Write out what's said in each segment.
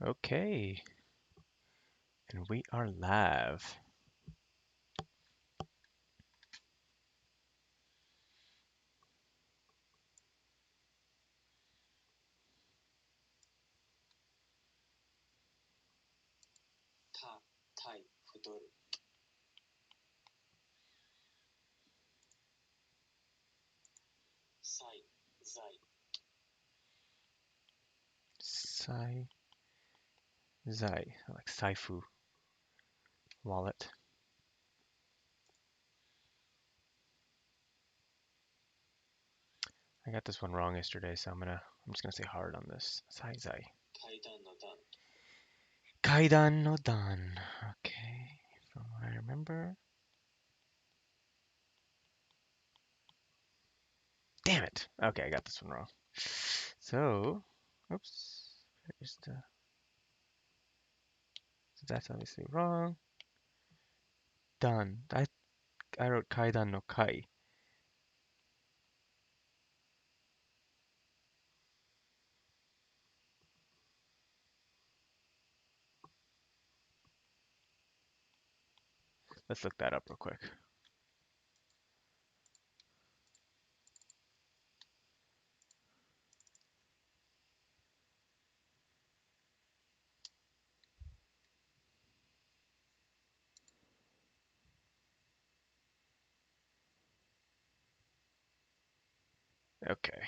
Okay, and we are live. Sai Zai, like Saifu wallet. I got this one wrong yesterday, so I'm just gonna say hard on this. Sai Zai. Kaidan no Dan. Okay, from what I remember. Damn it. Okay, I got this one wrong. So, oops. Here's the. So that's obviously wrong. Dan. I wrote Kaidan no Kai. Let's look that up real quick. Okay.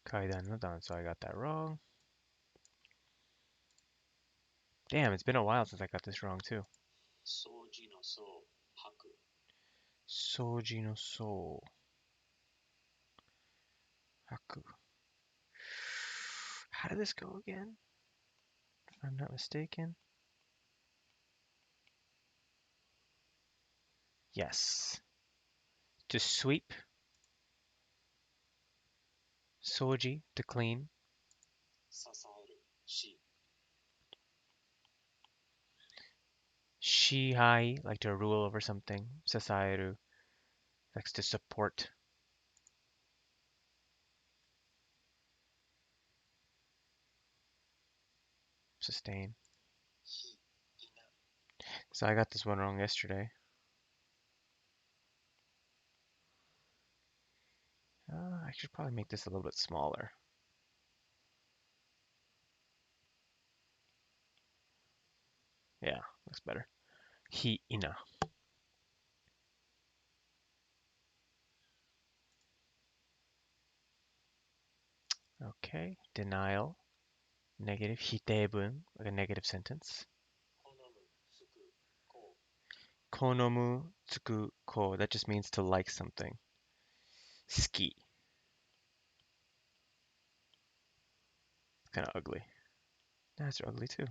Kaidan no Dan. So I got that wrong. Damn, it's been a while since I got this wrong too. Soji no so haku. How did this go again? If I'm not mistaken. Yes. To sweep. Soji, to clean. Shihai, like to rule over something. Sasaeru, likes to support, sustain. So I got this one wrong yesterday. I should probably make this a little bit smaller. Yeah, looks better. Ina. Okay, denial. Negative. Hitebun, like a negative sentence. Konomu tsuku ko. That just means to like something. Ski. Kind of ugly. That's ugly too.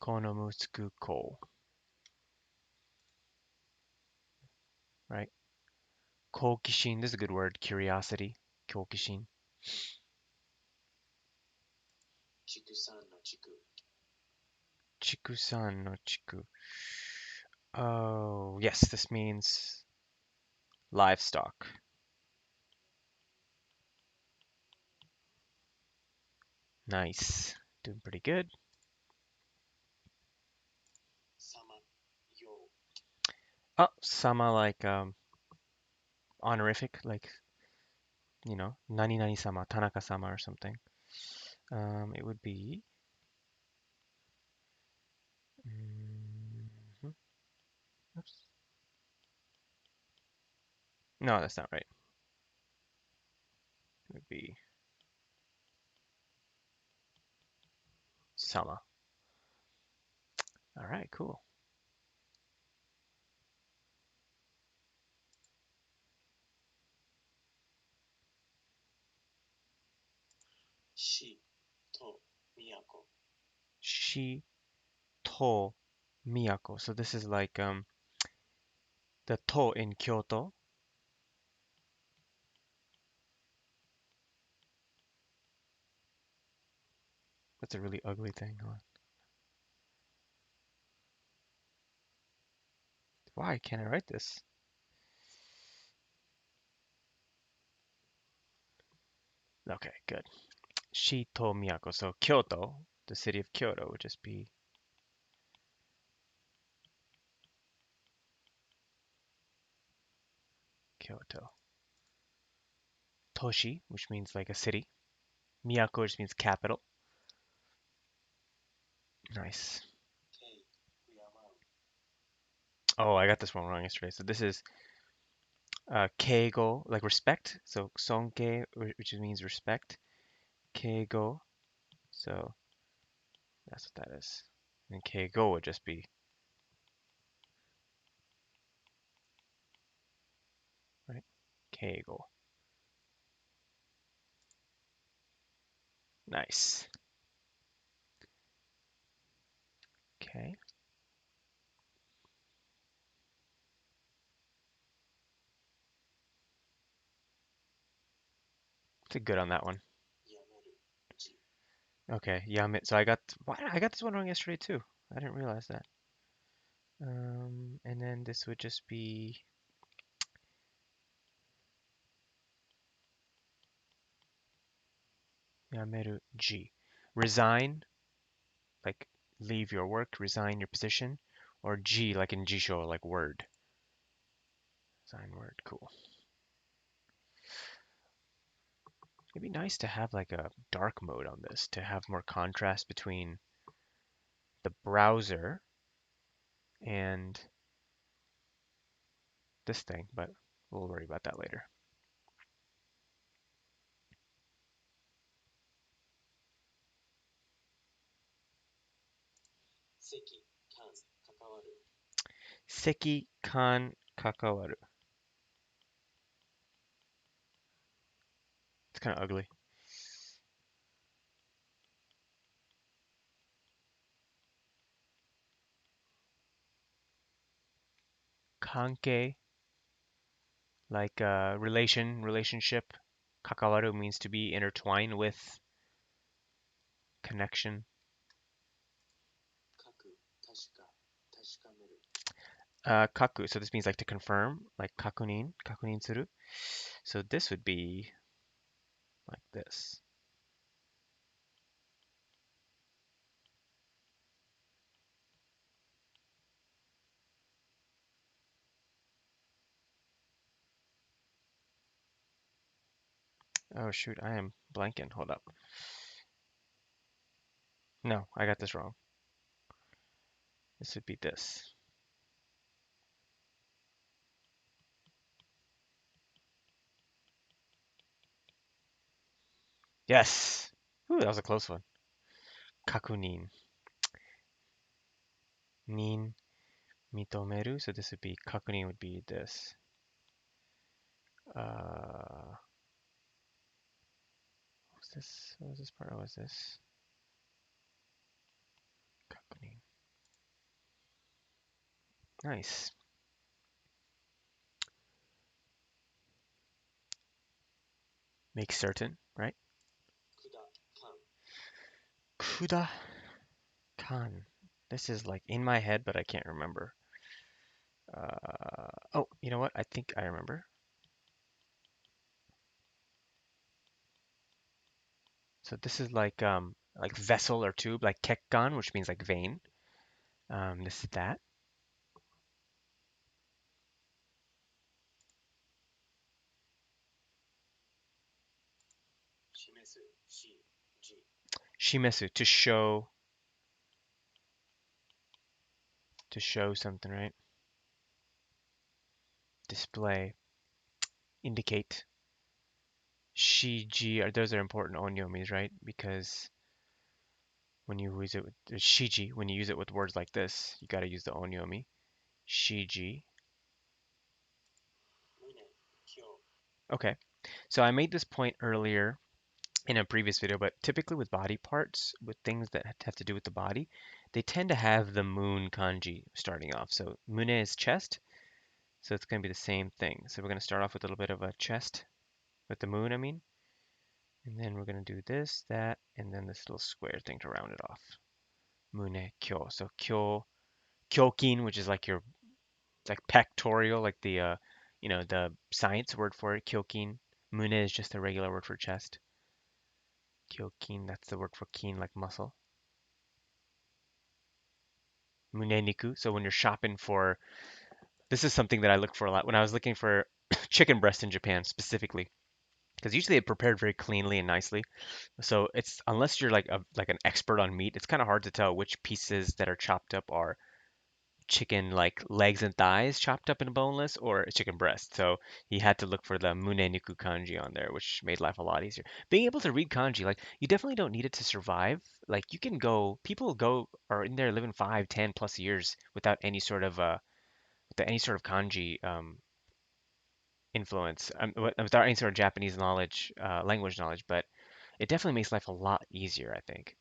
Konomu tsuku ko. Right? Kokishin. This is a good word. Curiosity. Kokishin. Chikusan no chiku. Oh, yes, this means livestock. Nice. Doing pretty good. Oh, sama like honorific, like nani nani sama, Tanaka sama or something. It would be. Mhm. Oops. No, that's not right. It would be sama. All right, cool. Shi to miyako. So this is like the to in Kyoto. That's a really ugly thing. Hold on. Why can't I write this? Okay, good. Shito Miyako. So Kyoto, the city of Kyoto, would just be Kyoto. Toshi, which means like a city. Miyako, which means capital. Nice. Oh, I got this one wrong yesterday. So this is keigo, like respect. So sonke, which means respect. Keigo. So that's what that is. And keigo would just be, right? Keigo. Nice. Okay. Did good on that one. Okay, Yamit. So I got this one wrong yesterday too. I didn't realize that. And then this would just be yameru G. Resign, like leave your work, resign your position, or G, like in Jisho, like word. Resign word, cool. It'd be nice to have like a dark mode on this to have more contrast between the browser and this thing, but we'll worry about that later. Seki kan kakawaru. It's kind of ugly. Kanke, like relationship. Kakawaru means to be intertwined with, connection. Kaku, so this means like to confirm, like kakunin suru. So this would be like this. Oh shoot, I am blanking. Hold up. No, I got this wrong. This would be this. Yes. Ooh, that was a close one. Kakunin. Nin mitomeru. So this would be kakunin would be this. What was this? What was this part? What was this? Kakunin. Nice. Make certain, right? Kuda kan. This is like in my head, but I can't remember. Oh, you know what? I think I remember. So this is like vessel or tube, like kekkan, which means like vein. This is that. Shimesu, to show something, right? Display, indicate. Shiji, those are important onyomis, right? Because when you use it with shiji, when you use it with words like this, you got to use the onyomi. Shiji. Okay, so I made this point earlier in a previous video, but typically with body parts, with things that have to do with the body, they tend to have the moon kanji starting off. So mune is chest, so it's going to be the same thing. So we're going to start off with a little bit of a chest with the moon, I mean, and then we're going to do this, that, and then this little square thing to round it off. Mune kyo. So kyo, kyokin, which is like your It's like pectoral, like the science word for it. Kyokin. Mune is just a regular word for chest. Kyokin, that's the word for kin, like muscle. Mune niku. So when you're shopping for, this is something that I look for a lot. When I was looking for chicken breast in Japan specifically, because usually it's prepared very cleanly and nicely. So it's unless you're like an expert on meat, it's kind of hard to tell which pieces that are chopped up are chicken like legs and thighs chopped up and boneless or a chicken breast. So he had to look for the mune niku kanji on there, which made life a lot easier. Being able to read kanji, like you definitely don't need it to survive. Like you can go, people go are in there living 5, 10 plus years without any sort of kanji influence, without any sort of Japanese knowledge, language knowledge. But it definitely makes life a lot easier, I think.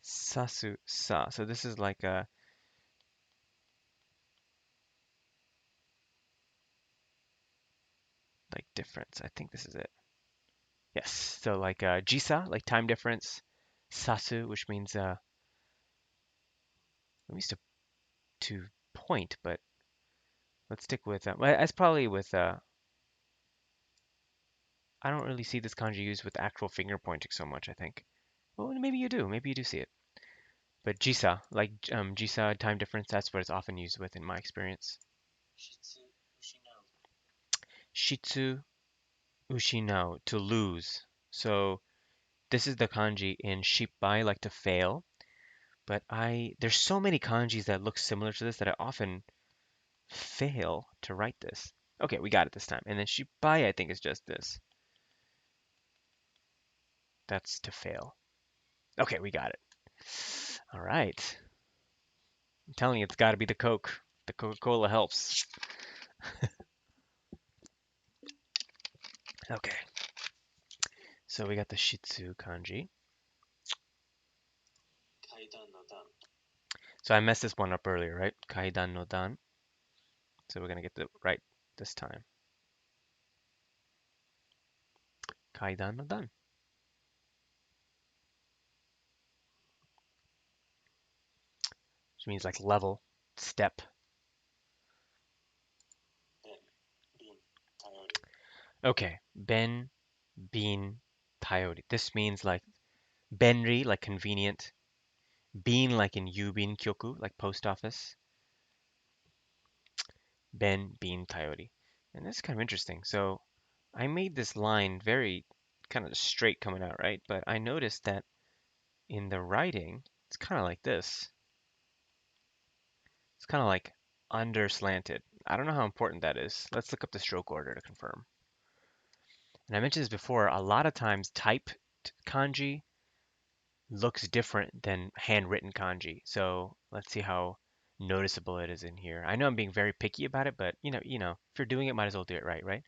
Sasu sa. So this is like a like difference. I think this is it. Yes. So like jisa, like time difference. Sasu, which means it means to point, but let's stick with well, that's probably with I don't really see this kanji used with actual finger pointing so much, I think. Well, maybe you do. Maybe you do see it. But jisa, like jisa, time difference, that's what it's often used with in my experience. Shitzu ushinao, to lose. So this is the kanji in shippai, like to fail. But there's so many kanjis that look similar to this that I often fail to write this. Okay, we got it this time. And then shippai, I think, is just this. That's to fail. Okay, we got it. All right. I'm telling you, it's got to be the Coke. The Coca-Cola helps. Okay, so we got the Shitsu kanji. So I messed this one up earlier, right? Kaidan no dan. So we're gonna get the right this time. Kaidan no dan, which means like level, step. Okay, ben, bin, tayori. This means like benri, like convenient. Bin, like in yubin kyoku, like post office. Ben, bin, tayori. And that's kind of interesting. So I made this line very kind of straight coming out, right? But I noticed that in the writing, it's kind of like this. It's kind of like under slanted. I don't know how important that is. Let's look up the stroke order to confirm. And I mentioned this before, a lot of times typed kanji looks different than handwritten kanji. So let's see how noticeable it is in here. I know I'm being very picky about it, but if you're doing it, might as well do it right, right?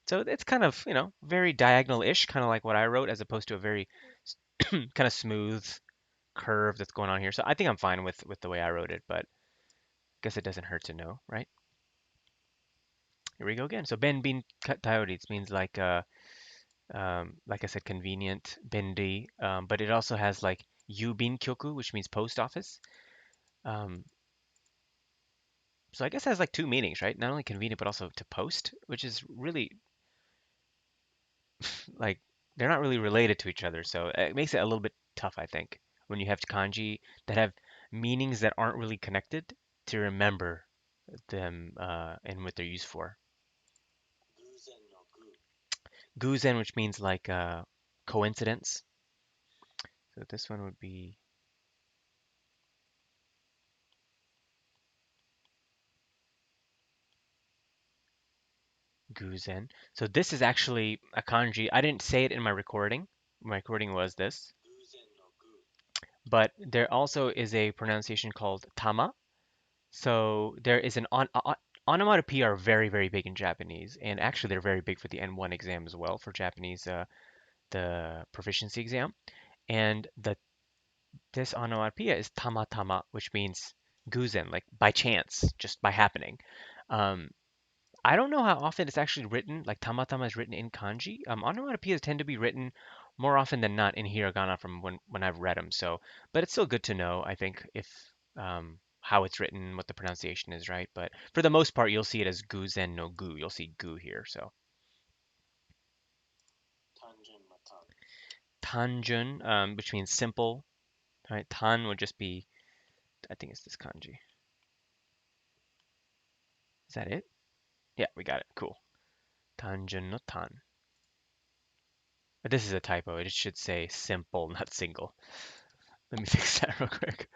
So it's kind of, very diagonal-ish, kind of like what I wrote, as opposed to a very kind of smooth curve that's going on here. So I think I'm fine with the way I wrote it, but I guess it doesn't hurt to know, right? Here we go again. So ben bin tayorits means like I said, convenient, bendy, but it also has like yubin kyoku, which means post office. Um, so I guess it has like two meanings, right? Not only convenient, but also to post, which is really like they're not really related to each other. So it makes it a little bit tough, I think, when you have kanji that have meanings that aren't really connected to remember them and what they're used for. Guzen, which means like coincidence. So this one would be guzen. So this is actually a kanji. I didn't say it in my recording. My recording was this, but there also is a pronunciation called tama. So there is an onomatopoeia are very, very big in Japanese, and actually they're very big for the N1 exam as well for Japanese, the proficiency exam. And this onomatopoeia is tama tama, which means guzen, like by chance, just by happening. Um, I don't know how often it's actually written, like tamatama is written in kanji. Onomatopoeias tend to be written more often than not in hiragana from when I've read them. So, but it's still good to know, I think, if how it's written, what the pronunciation is, right? But for the most part, you'll see it as guzen no gu. You'll see gu here. So tanjun, which means simple, right? Tan would just be, I think it's this kanji. Is that it? Yeah, we got it. Cool. Tanjun no tan. But this is a typo. It should say simple, not single. Let me fix that real quick.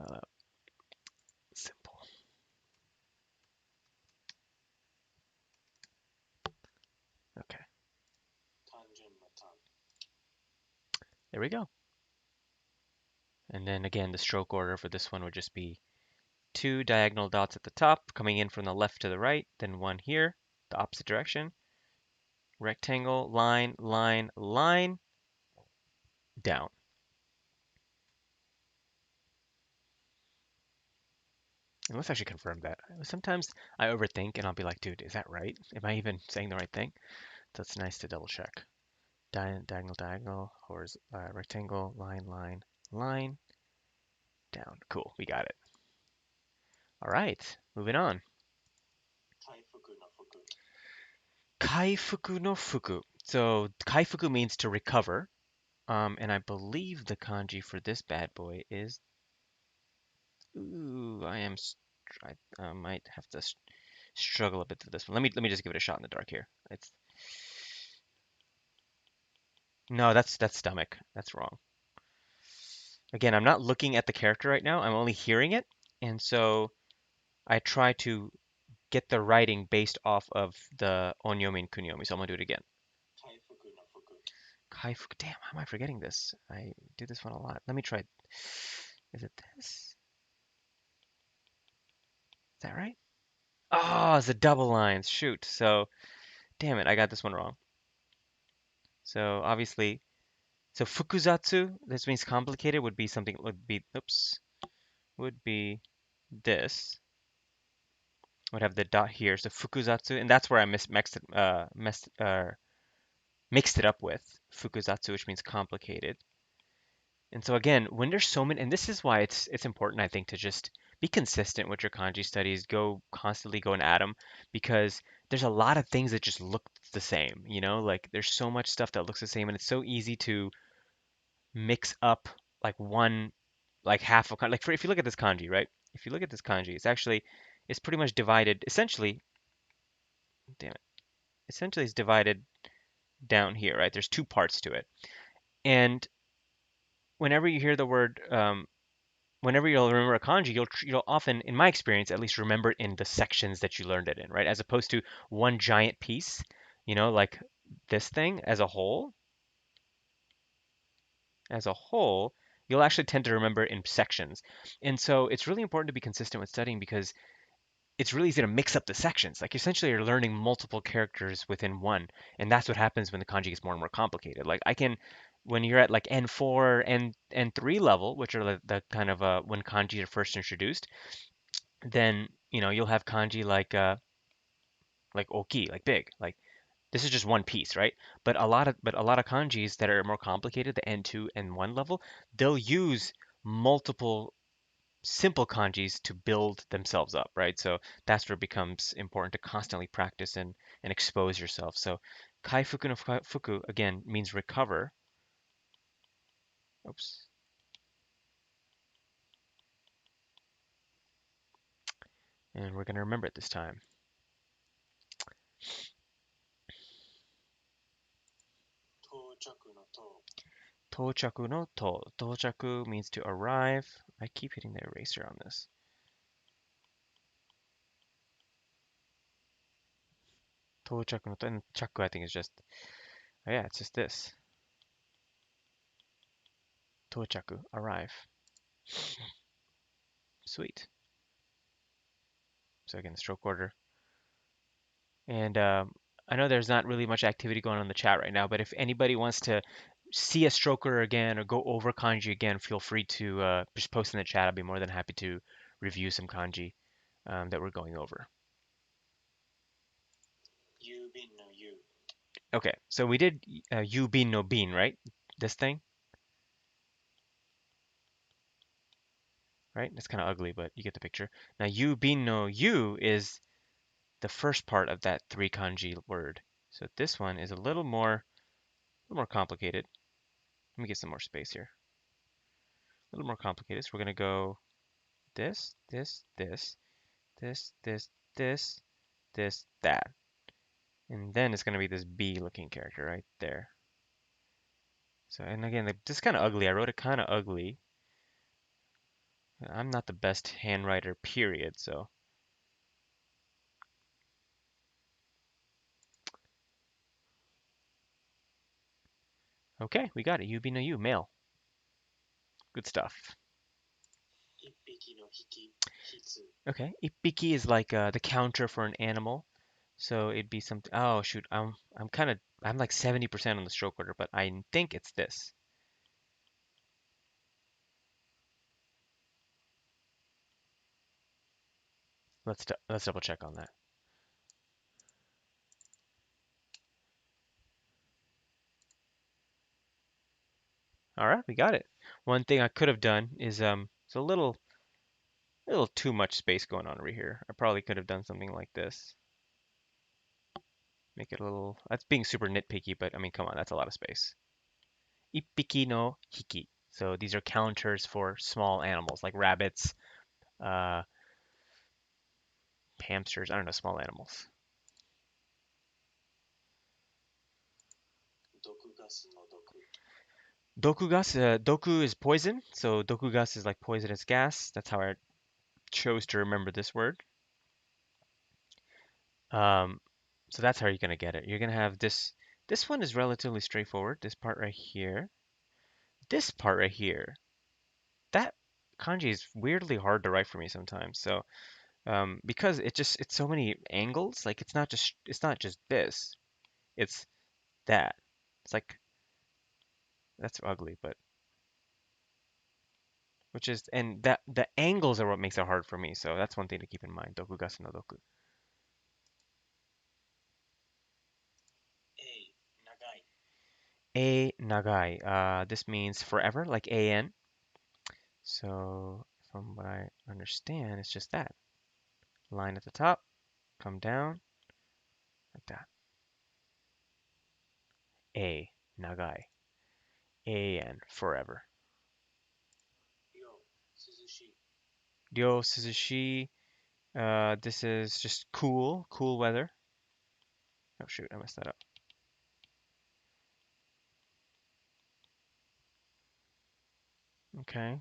Uh, simple. Okay, there we go. And then again, the stroke order for this one would just be two diagonal dots at the top, coming in from the left to the right, then one here, the opposite direction. Rectangle, line, line, line, down. And let's actually confirm that. Sometimes I overthink and I'll be like, dude, is that right? Am I even saying the right thing? So it's nice to double check. Diagonal, diagonal, rectangle, line, line, line, down. Cool, we got it. All right, moving on. Kaifuku no fuku. So kaifuku means to recover. And I believe the kanji for this bad boy is. Ooh, I might have to struggle a bit with this one. Let me just give it a shot in the dark here. It's no, that's stomach. That's wrong. Again, I'm not looking at the character right now. I'm only hearing it, and so I try to get the writing based off of the onyomi and kunyomi. So I'm gonna do it again. Kaifuku. Damn, how am I forgetting this? I do this one a lot. Let me try. Is it this? Is that right? Oh, it's a double lines. Shoot. So, damn it, I got this one wrong. So obviously, so fukuzatsu, this means complicated, would be something, oops, would be this. Would have the dot here. So fukuzatsu, and that's where I mixed it up with fukuzatsu, which means complicated. And so again, when there's so many, and this is why it's important, I think, to just be consistent with your kanji studies. Constantly go and add them, because there's a lot of things that just look the same. Like there's so much stuff that looks the same, and it's so easy to mix up like one, like half of like if you look at this kanji, right? If you look at this kanji, it's pretty much divided. Damn it, essentially it's divided down here, right? There's two parts to it, and whenever you hear the word whenever you'll remember a kanji, you'll often, in my experience, at least remember it in the sections that you learned it in, right? As opposed to one giant piece, like this thing as a whole, you'll actually tend to remember it in sections. And so it's really important to be consistent with studying, because it's really easy to mix up the sections. Like essentially you're learning multiple characters within one, and that's what happens when the kanji gets more and more complicated. Like when you're at like N4 and N3 level, which are the kind of when kanji are first introduced, then you'll have kanji like oki, like big, like this is just one piece, right? But a lot of kanjis that are more complicated, the N2 and 1 level, they'll use multiple simple kanjis to build themselves up, right? So that's where it becomes important to constantly practice and expose yourself. So kaifuku no fuku again means recover. Oops. And we're going to remember it this time. Tochaku no to. Tochaku means to arrive. I keep hitting the eraser on this. Tochaku no to. And chaku I think is just, oh yeah, it's just this. Tochaku, arrive. Sweet. So again, stroke order. And I know there's not really much activity going on in the chat right now, but if anybody wants to see a stroker again or go over kanji again, feel free to just post in the chat. I'll be more than happy to review some kanji that we're going over. Okay, so we did you bin no bin, right? This thing? right? That's kind of ugly, but you get the picture. Now, yubi no yu is the first part of that three kanji word. So this one is a little more complicated. Let me get some more space here. A little more complicated. So we're gonna go this, this, this, this, this, this, this, that. And then it's gonna be this B looking character right there. So, and again, this is kind of ugly. I wrote it kind of ugly. I'm not the best handwriter, period. So, okay, we got it. Yubi no yu, male. Good stuff. Okay, ippiki is like the counter for an animal. So it'd be something. Oh shoot, I'm like 70% on the stroke order, but I think it's this. Let's double check on that. All right, we got it. One thing I could have done is it's a little too much space going on over here. I probably could have done something like this. Make it a little. That's being super nitpicky, but I mean, come on, that's a lot of space. Ippiki no hiki. So these are counters for small animals like rabbits, uh, hamsters. I don't know, small animals. Doku is poison, so dokugas is like poisonous gas. That's how I chose to remember this word. Um, so that's how you're gonna get it. You're gonna have this. This one is relatively straightforward. This part right here. This part right here. That kanji is weirdly hard to write for me sometimes. So because it's so many angles. Like it's not just this. It's that. It's like that's ugly, but which is and that the angles are what makes it hard for me. So that's one thing to keep in mind. Dokugasu no doku. A nagai. This means forever, like an. So from what I understand, it's just that line at the top, come down like that. A nagai. An forever. Ryo suzushi. This is just cool weather. Oh shoot, I messed that up. Okay.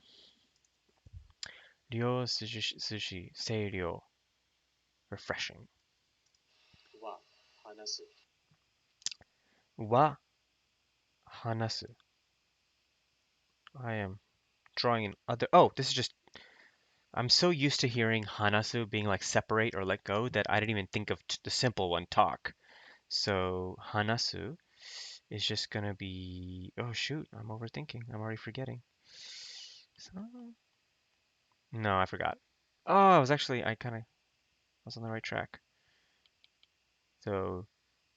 Ryo suzushi. Seiryo. Refreshing. Wa hanasu. I am drawing in other. Oh, this is just. I'm so used to hearing hanasu being like separate or let go that I didn't even think of the simple one, talk. So hanasu is just gonna be. Oh shoot, I'm overthinking. I'm already forgetting. So, no, I forgot. Oh, I kind of was on the right track. So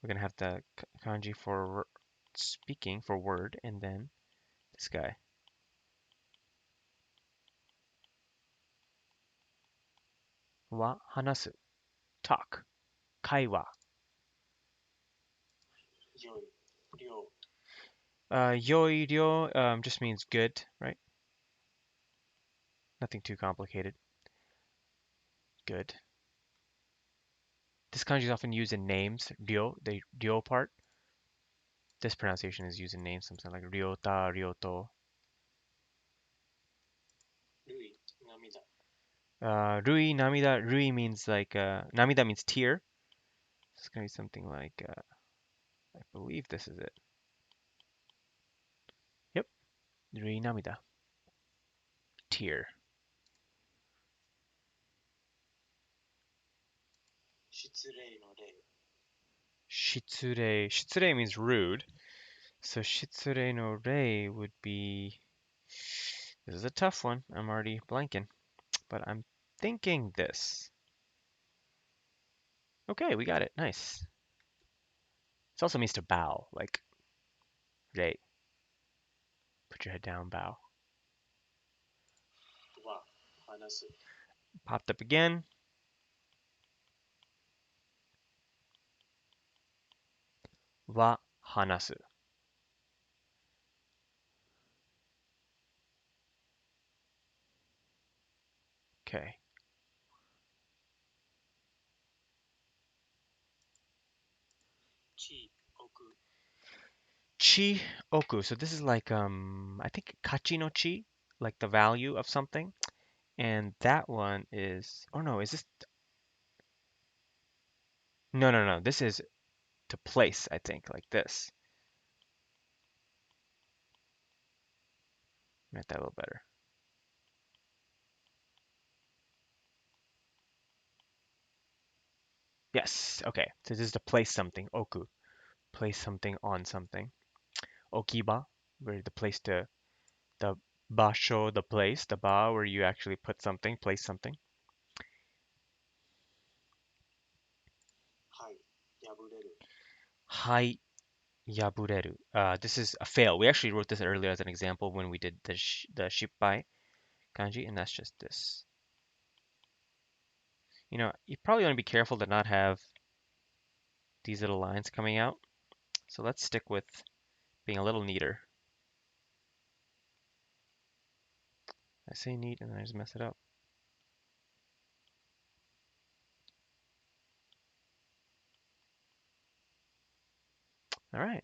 we're gonna have the kanji for speaking for word, and then this guy. Wa hanasu, talk. Kaiwa. Yoi ryo just means good, right? Nothing too complicated. Good. This kanji is often used in names. Ryo, the ryo part. This pronunciation is used in names, something like ryota, ryoto. Rui, namida. Rui means like namida means tear. It's gonna be something like I believe this is it. Yep, rui namida, tear. Shitsure. Shitsure means rude. So shitsure no rei would be. This is a tough one. I'm already blanking, but I'm thinking this. Okay, we got it. Nice. It also means to bow, like rei. Put your head down, bow. Popped up again. Wa hanasu. Okay. Chi oku. So this is like I think kachi no chi, like the value of something. And that one is, oh no, is this, no, no, no. This is to place, I think, like this. Make that a little better. Yes, okay. So this is to place something, oku. Place something on something. Okiba, where the place to, the basho, the place, the ba, where you actually put something, place something. Hai yabureru. This is a fail. We actually wrote this earlier as an example when we did the shippai kanji, and that's just this. You probably want to be careful to not have these little lines coming out. So let's stick with being a little neater. I say neat and then I just mess it up. All right.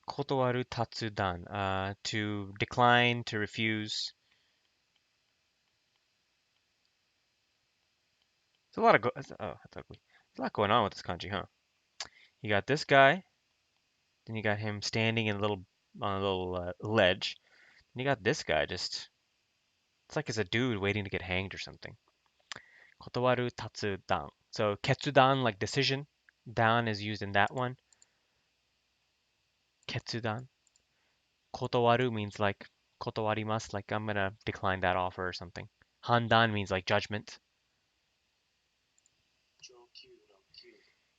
Kotowaru tatsudan. To decline, to refuse. There's a lot of oh, that's ugly. There's a lot going on with this kanji, huh? You got this guy, then you got him standing in a little on a little ledge. And you got this guy just, it's like it's a dude waiting to get hanged or something. Kotowaru tatsudan. So ketsudan, like decision. Dan is used in that one. Ketsudan. Kotowaru means like kotowarimasu, like I'm gonna decline that offer or something. Handan means like judgment.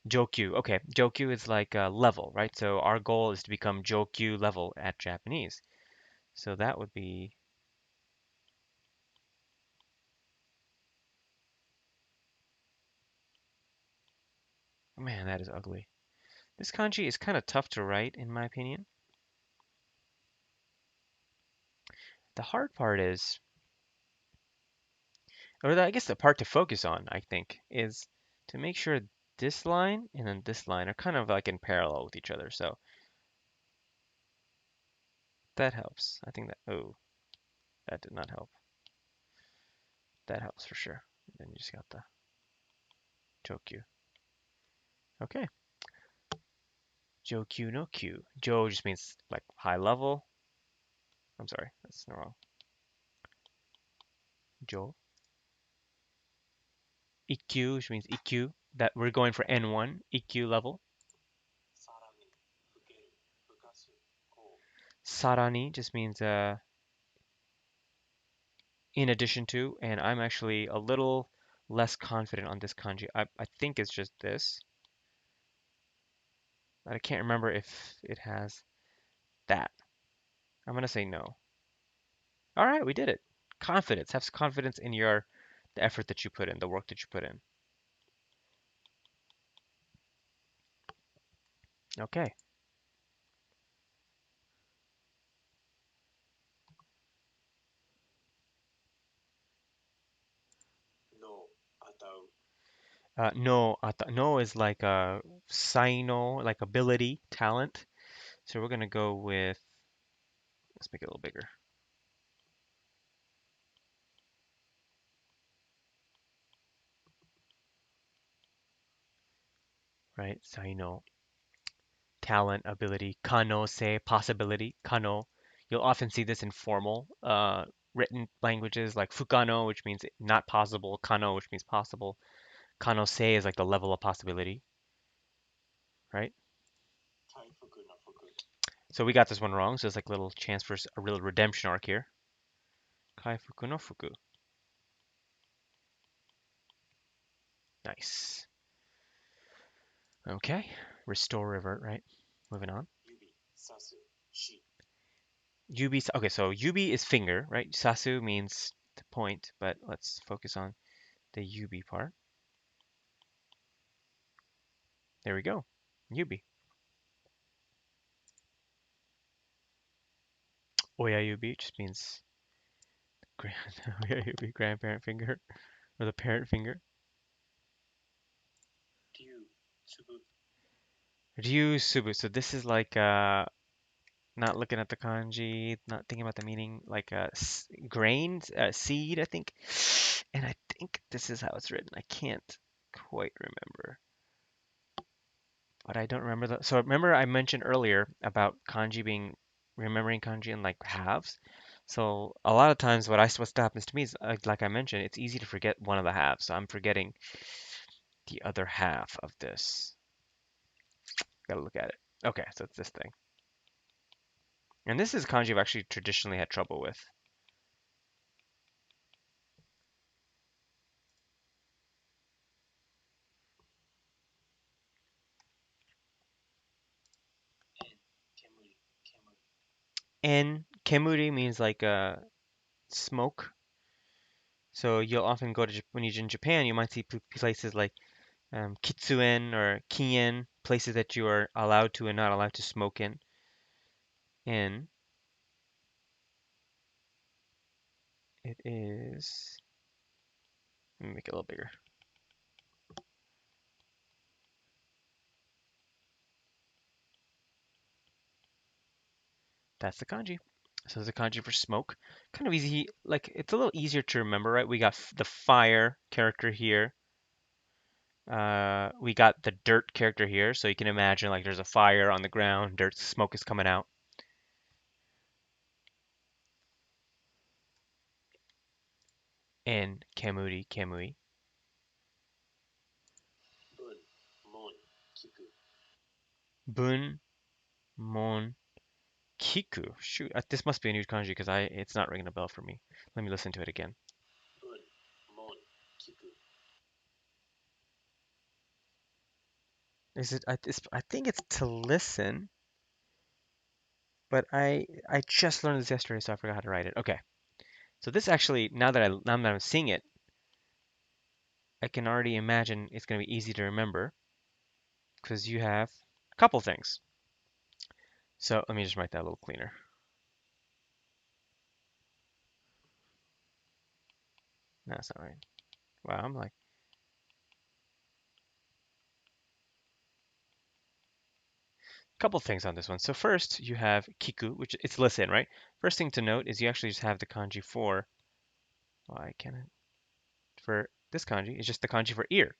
Jokyu. Okay, Jokyu is like a level, right? So our goal is to become Jokyu level at Japanese. So that would be, man, that is ugly. This kanji is kind of tough to write, in my opinion. The hard part is, I guess the part to focus on, I think, is to make sure this line and then this line are kind of like in parallel with each other. So that helps. I think that, oh, that did not help. That helps for sure. Then you just got the Jokyu. Okay. Jokyu no Q. Jo just means like high level. I'm sorry, that's wrong. Jo. EQ, which means EQ. That we're going for N1, EQ level. Sarani just means in addition to, and I'm actually a little less confident on this kanji. I think it's just this. But I can't remember if it has that. I'm gonna say no. All right, we did it. Confidence. Have confidence in the effort that you put in, the work that you put in. Okay. No, no is like a saino, like ability, talent. So we're gonna go with, let's make it a little bigger, right? Saino, talent, ability. Kano, say possibility. Kano. You'll often see this in formal written languages like fukano, which means not possible. Kano, which means possible. Kano say is like the level of possibility, right? So we got this one wrong. So it's like a little chance for a real redemption arc here. Kaifuku no fuku. Nice. Okay. Restore, revert, right? Moving on. Yubi. Okay, so yubi is finger, right? Sasu means to point, but let's focus on the yubi part. There we go. Yubi. Oyayubi just means grand oyayubi, grandparent finger, or the parent finger. Ryu subu. So this is like not looking at the kanji, not thinking about the meaning, like grain, seed, I think. And I think this is how it's written. I can't quite remember, but I don't remember the. So remember I mentioned earlier about kanji being remembering kanji in like halves. So a lot of times what happens to me is like I mentioned, it's easy to forget one of the halves. So I'm forgetting the other half of this. Gotta look at it. Okay, so it's this thing. And this is kanji I've actually traditionally had trouble with. And kemuri means like smoke. So you'll often go to when you're in Japan, you might see places like kitsuen or kien, places that you are allowed to and not allowed to smoke in. And it is, let me make it a little bigger. That's the kanji. So there's a kanji for smoke. Kind of easy, like it's a little easier to remember, right? We got the fire character here. We got the dirt character here, so you can imagine like there's a fire on the ground, dirt smoke is coming out. And kemuri, kemui. Bun, mon, kiku. Shoot, this must be a new kanji because it's not ringing a bell for me. Let me listen to it again. Is it? I think it's to listen, but I just learned this yesterday, so I forgot how to write it. Okay, so this actually now that I'm seeing it, I can already imagine it's going to be easy to remember because you have a couple things. So let me just write that a little cleaner. No, that's not right. Wow, I'm like couple things on this one. So first you have kiku, which it's listen, right? First thing to note is you actually just have the kanji for why can't it for this kanji? It's just the kanji for ear.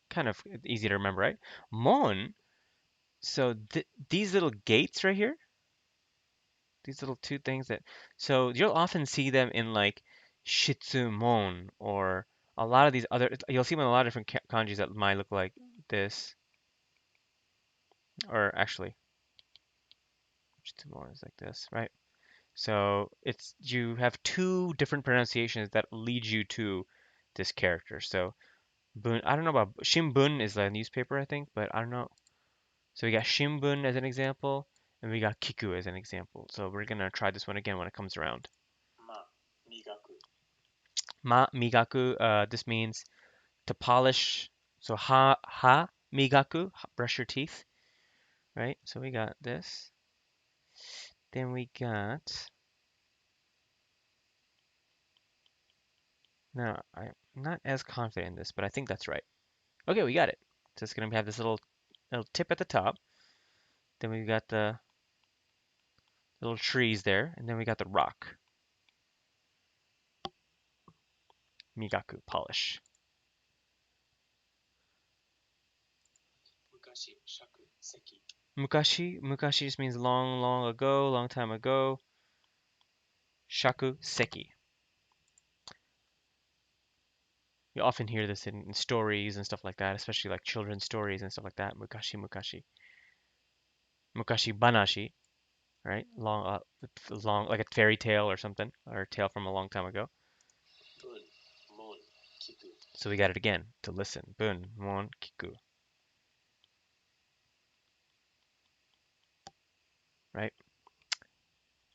Kind of easy to remember, right? Mon. So these little gates right here, these little two things that, so you'll often see them in like Shitzu mon or a lot of these other, you'll see them in a lot of different kanjis that might look like this, or actually, Shitsu mon is like this, right? So it's you have two different pronunciations that lead you to this character. So bun, I don't know about Shimbun is a newspaper, I think, but I don't know. So we got Shimbun as an example, and we got Kiku as an example. So we're gonna try this one again when it comes around. Ma migaku. This means to polish. So ha migaku, brush your teeth, right? So we got this. Then we got. Now I'm not as confident in this, but I think that's right. Okay, we got it. So it's gonna have this little tip at the top. Then we got the little trees there, and then we got the rock. Migaku, polish. Mukashi just means long, long ago, long time ago. Shaku, seki. You often hear this in stories and stuff like that, especially like children's stories and stuff like that. Mukashi. Mukashi banashi, right? Long, like a fairy tale or something, or a tale from a long time ago. So we got it again to listen. Bun, mon, kiku. right?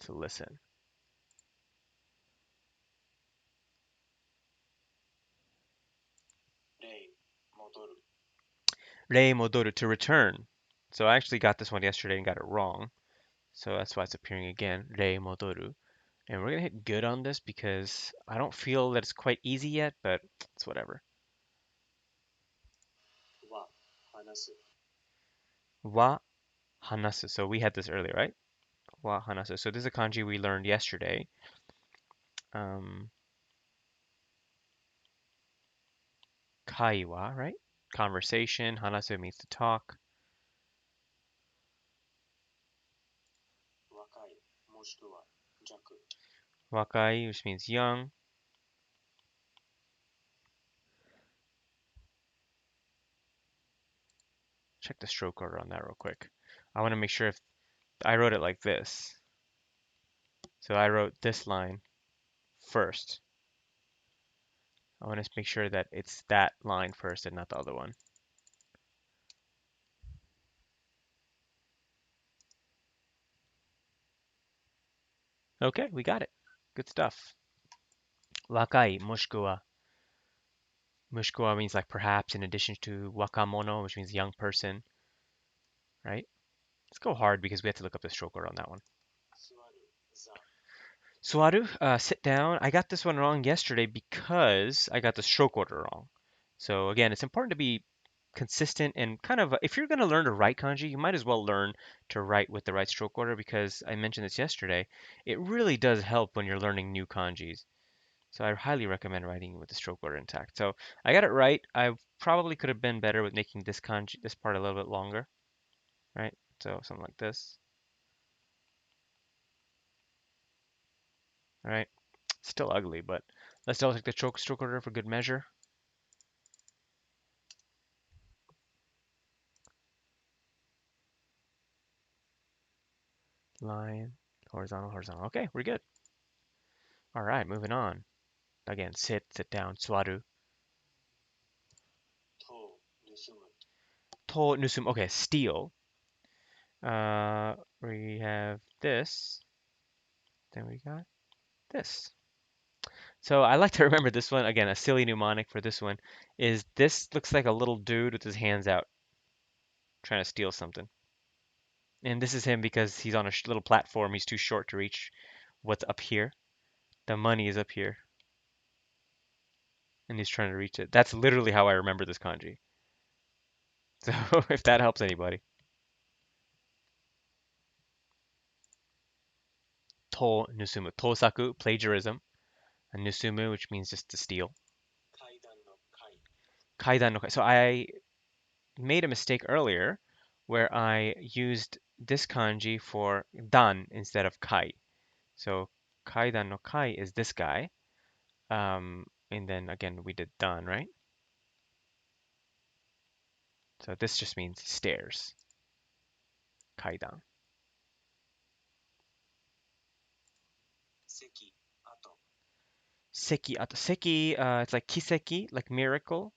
To listen. Rei modoru, to return. So I actually got this one yesterday and got it wrong. So that's why it's appearing again. Rei modoru. And we're gonna hit good on this because I don't feel that it's quite easy yet, but it's whatever. Wa hanasu. So we had this earlier, right? Wa hanasu. So this is a kanji we learned yesterday. Um, kaiwa, right? Conversation. Hanasu means to talk. Wakai, which means young. Check the stroke order on that real quick. I want to make sure if I wrote it like this. So I wrote this line first. I want to make sure that it's that line first and not the other one. Okay, we got it. Good stuff. Wakai, mushkuwa means like perhaps in addition to wakamono, which means young person, right? Let's go hard because we have to look up the stroke order on that one. Swaru, sit down. I got this one wrong yesterday because I got the stroke order wrong. So again, it's important to be consistent and kind of, if you're going to learn to write kanji, you might as well learn to write with the right stroke order because I mentioned this yesterday. It really does help when you're learning new kanjis. So I highly recommend writing with the stroke order intact. So I got it right. I probably could have been better with making this kanji, this part a little bit longer, right? So something like this. All right. Still ugly, but let's double check the stroke order for good measure. Line, horizontal, horizontal. Okay, we're good. All right, moving on. Again, sit down, swaru. To nusum. Okay, steal. We have this. Then we got this. So I like to remember this one. Again, a silly mnemonic for this one is this looks like a little dude with his hands out trying to steal something. And this is him because he's on a little platform. He's too short to reach what's up here. The money is up here, and he's trying to reach it. That's literally how I remember this kanji. So if that helps anybody. To nusumu. Tosaku, plagiarism. And nusumu, which means just to steal. Kaidan no kai. So I made a mistake earlier where I used this kanji for dan instead of kai. So kaidan no kai is this guy. And then again, we did dan, right? So this just means stairs. Kaidan. Seki. Seki, it's like kiseki, like miracle.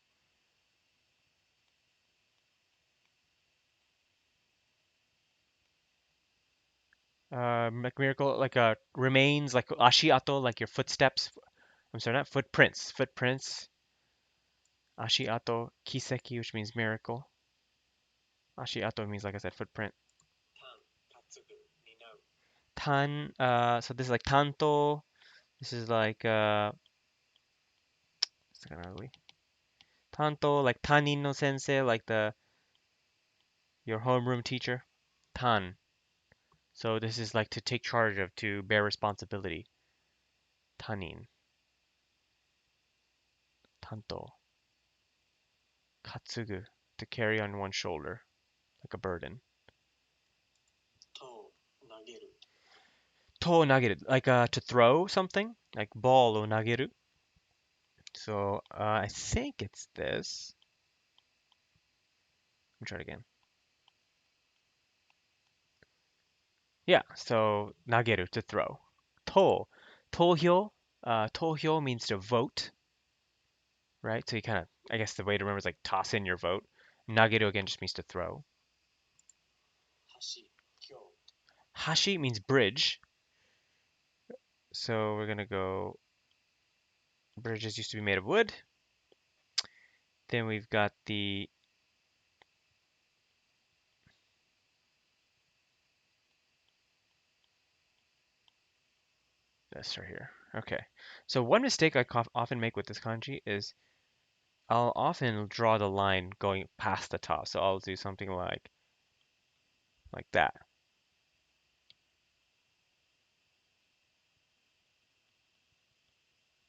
Like miracle, like remains, like ashiato, like your footsteps. I'm sorry, not footprints. Footprints. Ashiato, kiseki, which means miracle. Ashiato means, like I said, footprint. So this is like tanto. This is like, it's kind of ugly. Tanto, like tanin no sensei, like your homeroom teacher. Tan. So this is like to take charge of, to bear responsibility. Tanin. Tanto. Katsugu. To carry on one shoulder, like a burden. To nageru, like to throw something, like ball o nageru. So I think it's this. Let me try it again. Yeah, so nageru, to throw. To, tohyo. Tohyo means to vote, right? So you kind of, I guess the way to remember is like toss in your vote. Nageru again just means to throw. Hashi means bridge. So we're gonna go, bridges used to be made of wood. Then we've got this right here. Okay. So one mistake I often make with this kanji is I'll often draw the line going past the top. So I'll do something like that.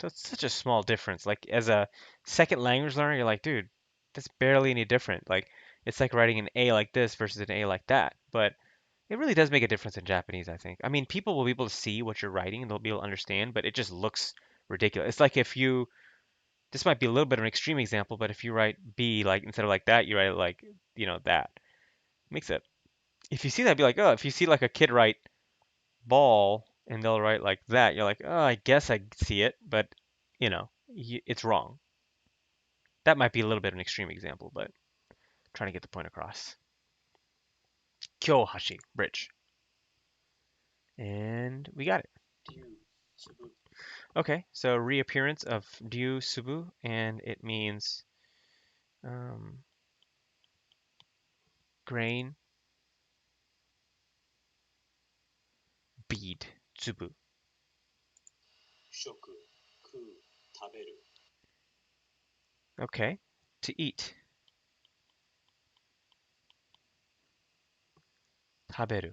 So it's such a small difference. Like as a second language learner, you're like, dude, that's barely any different. Like it's like writing an A like this versus an A like that. But it really does make a difference in Japanese, I think. I mean, people will be able to see what you're writing and they'll be able to understand, but it just looks ridiculous. It's like if you, this might be a little bit of an extreme example, but if you write B like instead of like that, you write it like, that. Makes it. If you see that, be like, oh, if you see like a kid write ball and they'll write like that, you're like, oh, I guess I see it, but it's wrong. That might be a little bit of an extreme example, but trying to get the point across. Kyohashi, bridge. And we got it. Okay, so reappearance of Ryu Subu, and it means um, grain, bead, tsubu. Okay, to eat, taberu.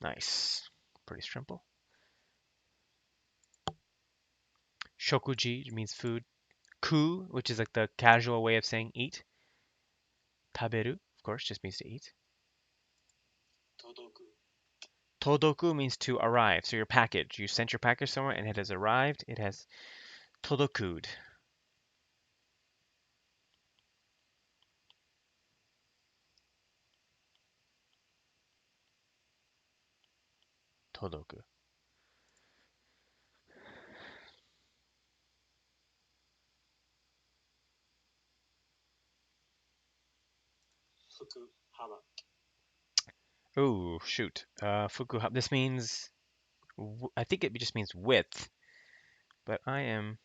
Nice. Pretty simple. Shokuji means food. Ku, which is like the casual way of saying eat. Taberu, of course, just means to eat. Todoku means to arrive. So your package, you sent your package somewhere and it has arrived. It has todoku'd. Todoku. Oh, shoot. Fukuhama. This means, I think it just means width, but I am,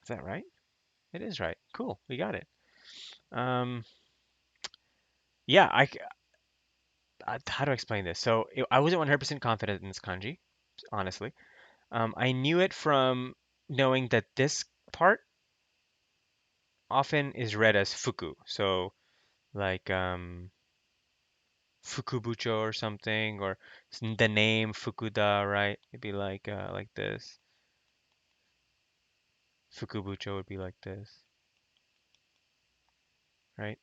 is that right? It is right. Cool. We got it. Um, yeah, how do I explain this? So I wasn't 100% confident in this kanji, honestly. I knew it from knowing that this part often is read as fuku. So like fukubucho or something, or the name Fukuda, right? It'd be like this. Fukubucho would be like this, right?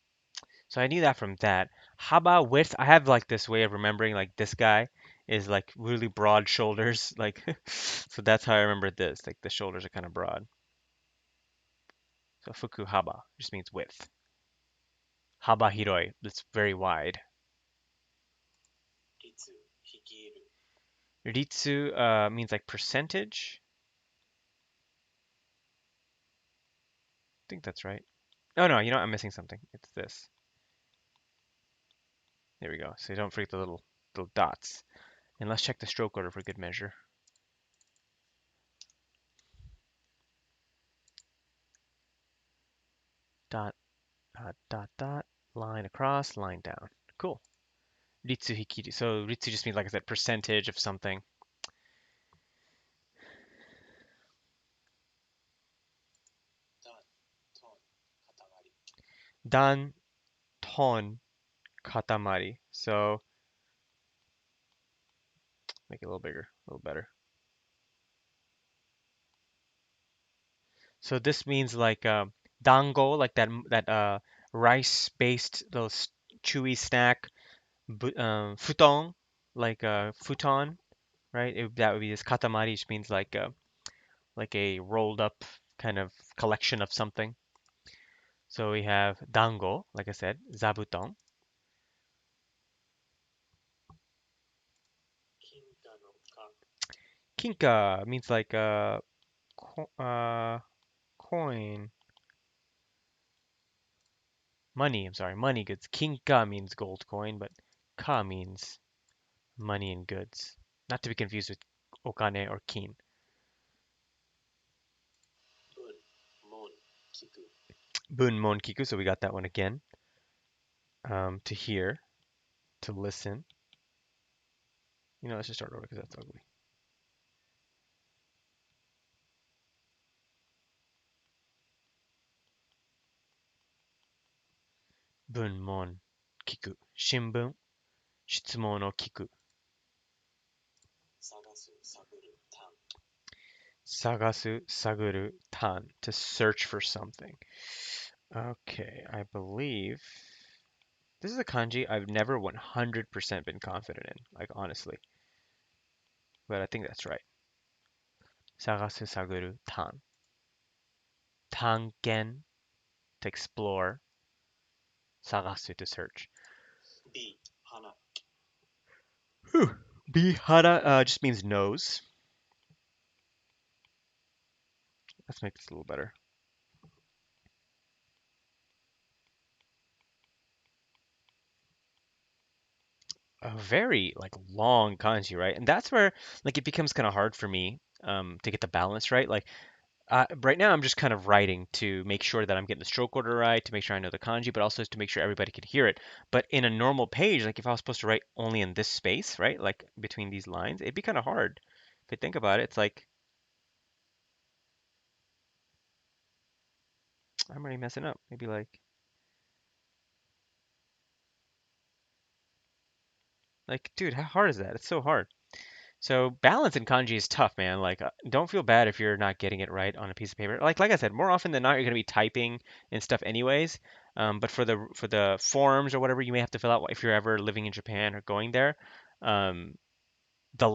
So I knew that from that. Haba width, I have like this way of remembering like this guy is like really broad shoulders, like so that's how I remember this. Like the shoulders are kind of broad. So fuku haba just means width. Haba hiroi, it's very wide. Ritsu means like percentage. I think that's right. Oh no, I'm missing something. It's this. There we go. So don't forget the little dots. And let's check the stroke order for good measure. Dot, dot, dot, dot, line across, line down. Cool. Ritsu hikiri. So ritsu just means, like I said, percentage of something. Dan, ton, katamari. So make it a little bigger, a little better. So this means like dango, like that rice-based little chewy snack. Futon, like futon, right? That would be this katamari, which means like a rolled up kind of collection of something. So we have dango, like I said, zabuton. Kinka means like coin, money. I'm sorry, money goods. Kinka means gold coin, but ka means money and goods. Not to be confused with okane or kin. Bun mon kiku. So we got that one again. To hear, to listen. Let's just start over because that's ugly. Bun mon kiku. Shinbun, shitsumon o kiku. Sagasu, saguru, tan. To search for something. Okay, I believe this is a kanji I've never 100% been confident in, like honestly. But I think that's right. Sagasu, saguru, tan. Tangen, to explore. Sagasu, to search. Whew. Bihara just means nose. Let's make this a little better. A very like long kanji, right? And that's where like it becomes kind of hard for me to get the balance right. Like right now I'm just kind of writing to make sure that I'm getting the stroke order right, to make sure I know the kanji, but also to make sure everybody can hear it. But in a normal page, like if I was supposed to write only in this space, right? Like between these lines, it'd be kind of hard. If you think about it, it's like I'm already messing up. Maybe like dude, how hard is that? It's so hard. So balance in kanji is tough, man. Like, don't feel bad if you're not getting it right on a piece of paper. Like I said, more often than not, you're gonna be typing and stuff anyways. But for the forms or whatever you may have to fill out if you're ever living in Japan or going there, um, the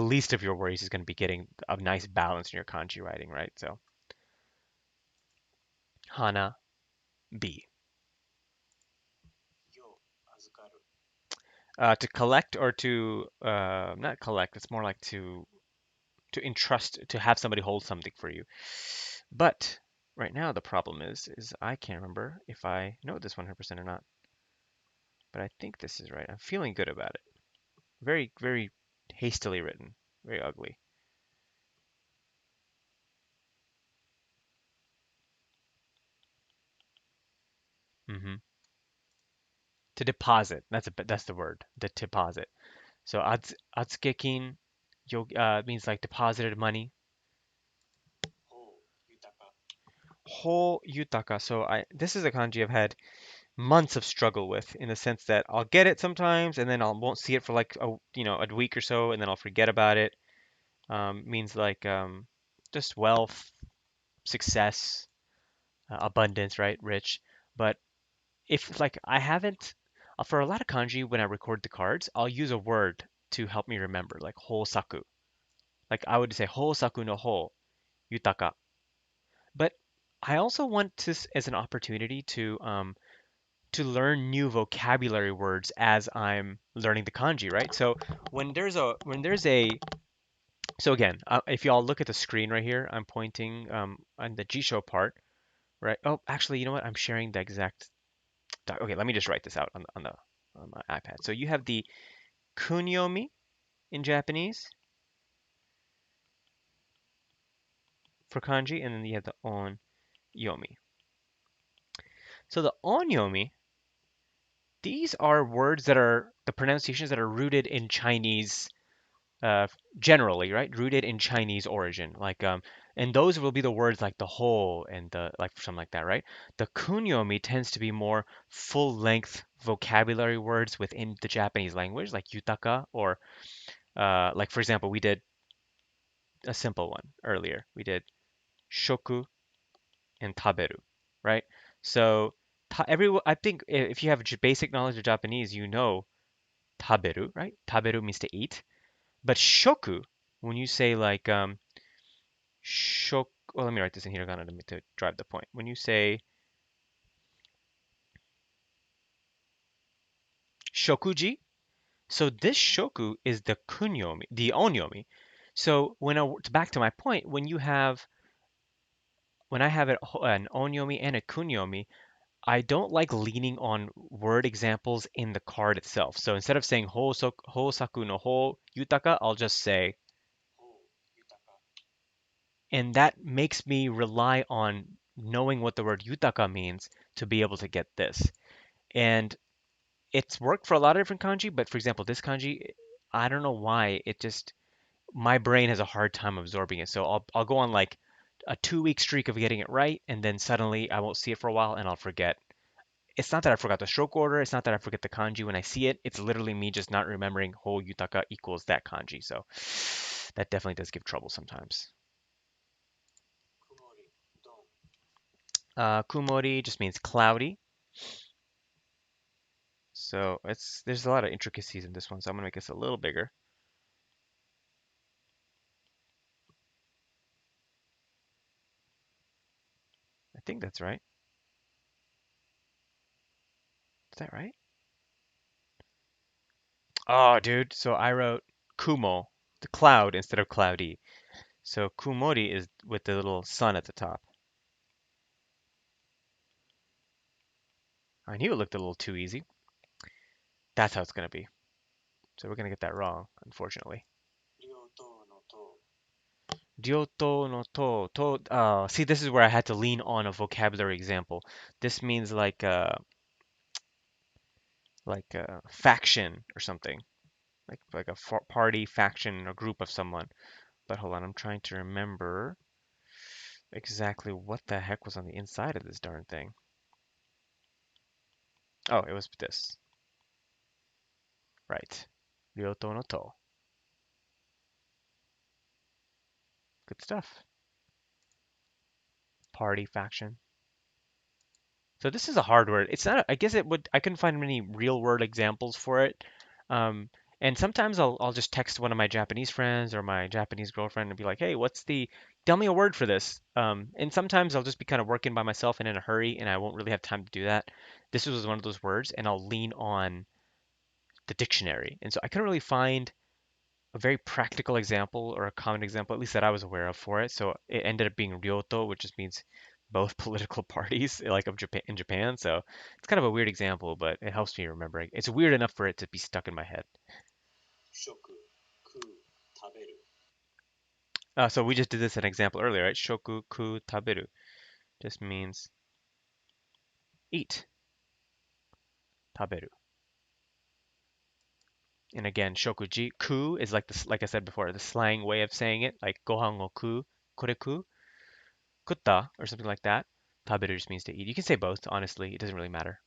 least of your worries is gonna be getting a nice balance in your kanji writing, right? So hana B. To collect or to not collect. It's more like to entrust to have somebody hold something for you. But right now the problem is I can't remember if I know this 100% or not. But I think this is right. I'm feeling good about it. Very, very hastily written. Very ugly. hmm To deposit. That's the word. The deposit. So atsukekin means like deposited money. Ho yutaka. So I this is a kanji I've had months of struggle with in the sense that I'll get it sometimes and then I won't see it for like a week or so and then I'll forget about it. Means like just wealth, success, abundance, right? Rich. But if like I haven't, for a lot of kanji, when I record the cards, I'll use a word to help me remember, like hosaku. Like I would say hosaku no ho, yutaka. But I also want this as an opportunity to learn new vocabulary words as I'm learning the kanji, right? So when there's a so again, if y'all look at the screen right here, I'm pointing on the Jisho part, right? Oh, actually, you know what? I'm sharing the exact Okay, let me just write this out on my iPad. So you have the kunyomi in Japanese for kanji, and then you have the onyomi. So the onyomi, these are words that are the pronunciations that are rooted in Chinese uh, generally, right? Rooted in Chinese origin, and those will be the words like the whole and the like something like that, right? The kunyomi tends to be more full-length vocabulary words within the Japanese language, like yutaka, or like for example, we did a simple one earlier. We did shoku and taberu, right? So I think if you have basic knowledge of Japanese, you know taberu, right? Taberu means to eat, but shoku, when you say like shok, well, let me write this in hiragana to drive the point. When you say shokuji, so this shoku is the kunyomi, the onyomi. So back to my point, when I have an onyomi and a kunyomi, I don't like leaning on word examples in the card itself. So instead of saying hosaku no ho yutaka, I'll just say, and that makes me rely on knowing what the word yutaka means to be able to get this. And it's worked for a lot of different kanji, but for example, this kanji, I don't know why, it just my brain has a hard time absorbing it. So I'll go on like a 2 week streak of getting it right, and then suddenly I won't see it for a while and I'll forget. It's not that I forgot the stroke order, it's not that I forget the kanji when I see it. It's literally me just not remembering ho yutaka equals that kanji. So that definitely does give trouble sometimes. Kumori just means cloudy. So there's a lot of intricacies in this one, so I'm gonna make this a little bigger. I think that's right. Is that right? Oh, dude. So I wrote Kumo, the cloud, instead of cloudy. So Kumori is with the little sun at the top. I knew it looked a little too easy. That's how it's gonna be. So we're gonna get that wrong, unfortunately. Ryoto no see, this is where I had to lean on a vocabulary example. This means like a faction or something, like a party, faction, or group of someone. But hold on, I'm trying to remember exactly what the heck was on the inside of this darn thing. Oh, it was this. Right. Ryoto no to. Good stuff. Party, faction. So this is a hard word. It's not. I guess it would. I couldn't find many real world examples for it. Um, and sometimes I'll just text one of my Japanese friends or my Japanese girlfriend and be like, "Hey, tell me a word for this." And sometimes I'll just be kind of working by myself and in a hurry, and I won't really have time to do that. This was one of those words, and I'll lean on the dictionary. And so I couldn't really find a very practical example or a common example, at least that I was aware of for it. So it ended up being Ryoto, which just means both political parties, like of Japan in Japan. So it's kind of a weird example, but it helps me remember. It's weird enough for it to be stuck in my head. So we just did this an example earlier, right? Shoku ku taberu just means eat, taberu. And again, shokuji, ku is like this, like I said before, the slang way of saying it, like gohan o ku, koreku, kutta, or something like that. Taberu just means to eat. You can say both, honestly. It doesn't really matter.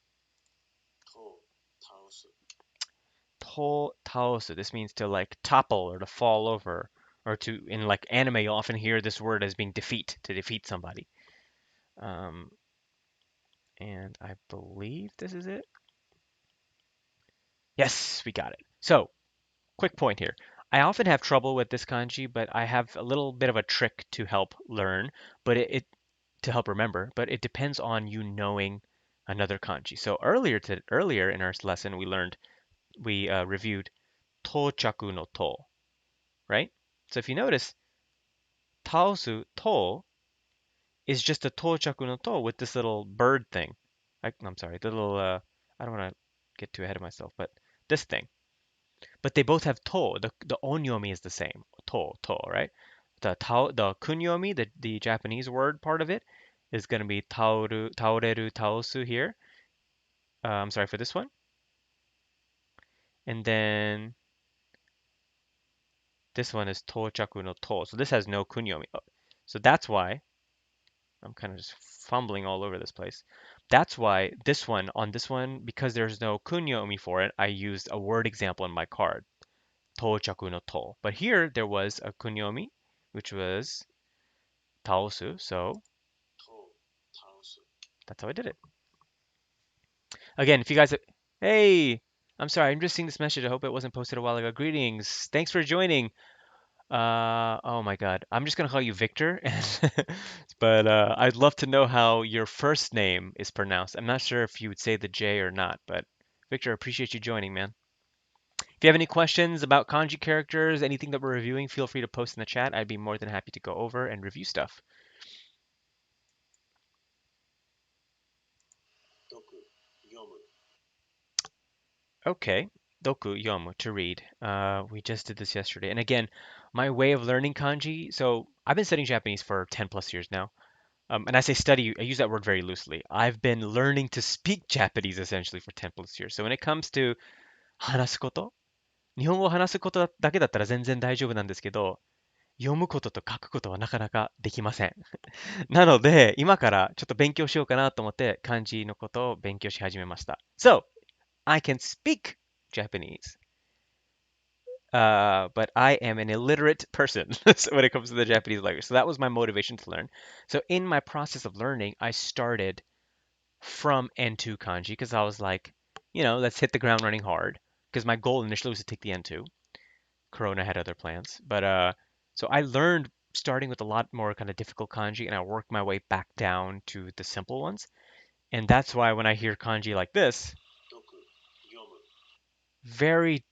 To taosu. This means to like topple or to fall over, or to in like anime you'll often hear this word as being defeat, to defeat somebody. Um, and I believe this is it. Yes, we got it. So, quick point here. I often have trouble with this kanji, but I have a little bit of a trick to help learn, but it to help remember, but it depends on you knowing another kanji. So earlier in our lesson we reviewed tochaku no to, right? So if you notice, taosu to is just a tochaku no to with this little bird thing. I'm sorry, the little I don't want to get too ahead of myself, but this thing. But they both have to. The onyomi is the same. To, right? The kunyomi, the Japanese word part of it, is going to be taoreru, taosu here. I'm sorry for this one. And then this one is tochaku no to. So this has no kunyomi. So that's why I'm kind of just fumbling all over this place. That's why this one, because there's no kunyomi for it, I used a word example in my card. Tochaku no to. But here there was a kunyomi, which was taosu. So that's how I did it. Again, if you guys, hey, I'm sorry, I'm just seeing this message. I hope it wasn't posted a while ago. Greetings. Thanks for joining. Oh my God. I'm just gonna call you Victor, but I'd love to know how your first name is pronounced. I'm not sure if you would say the J or not, but Victor, appreciate you joining, man. If If you have any questions about kanji characters, anything that we're reviewing, feel free to post in the chat. I'd be more than happy to go over and review stuff. Okay, doku yomu to read. We just did this yesterday. And again, my way of learning kanji. So I've been studying Japanese for 10 plus years now. And I say study, I use that word very loosely. I've been learning to speak Japanese essentially for 10 plus years. So when it comes to 話すこと、日本語を話すことだけだったら全然大丈夫なんですけど、読むことと書くことはなかなかできません。なので、今からちょっと勉強しようかなと思って漢字のことを勉強し始めました。So, I can speak Japanese, but I am an illiterate person when it comes to the Japanese language. So that was my motivation to learn. So in my process of learning, I started from N2 kanji because I was like, let's hit the ground running hard. Because my goal initially was to take the N2. Corona had other plans, but so I learned starting with a lot more kind of difficult kanji, and I worked my way back down to the simple ones. And that's why when I hear kanji like this, very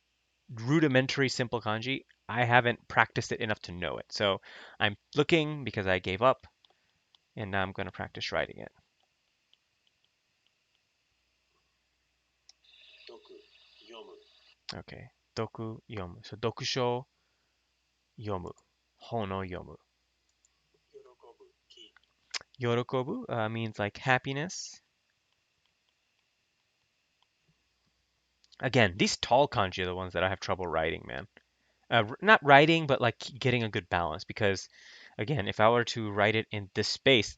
rudimentary simple kanji, I haven't practiced it enough to know it. So I'm looking because I gave up, and now I'm going to practice writing it. Okay. Doku yomu. So dokusho yomu. Hono yomu. Yorokobu means like happiness. Again, these tall kanji are the ones that I have trouble writing, man. Not writing, but like getting a good balance. Because, again, if I were to write it in this space,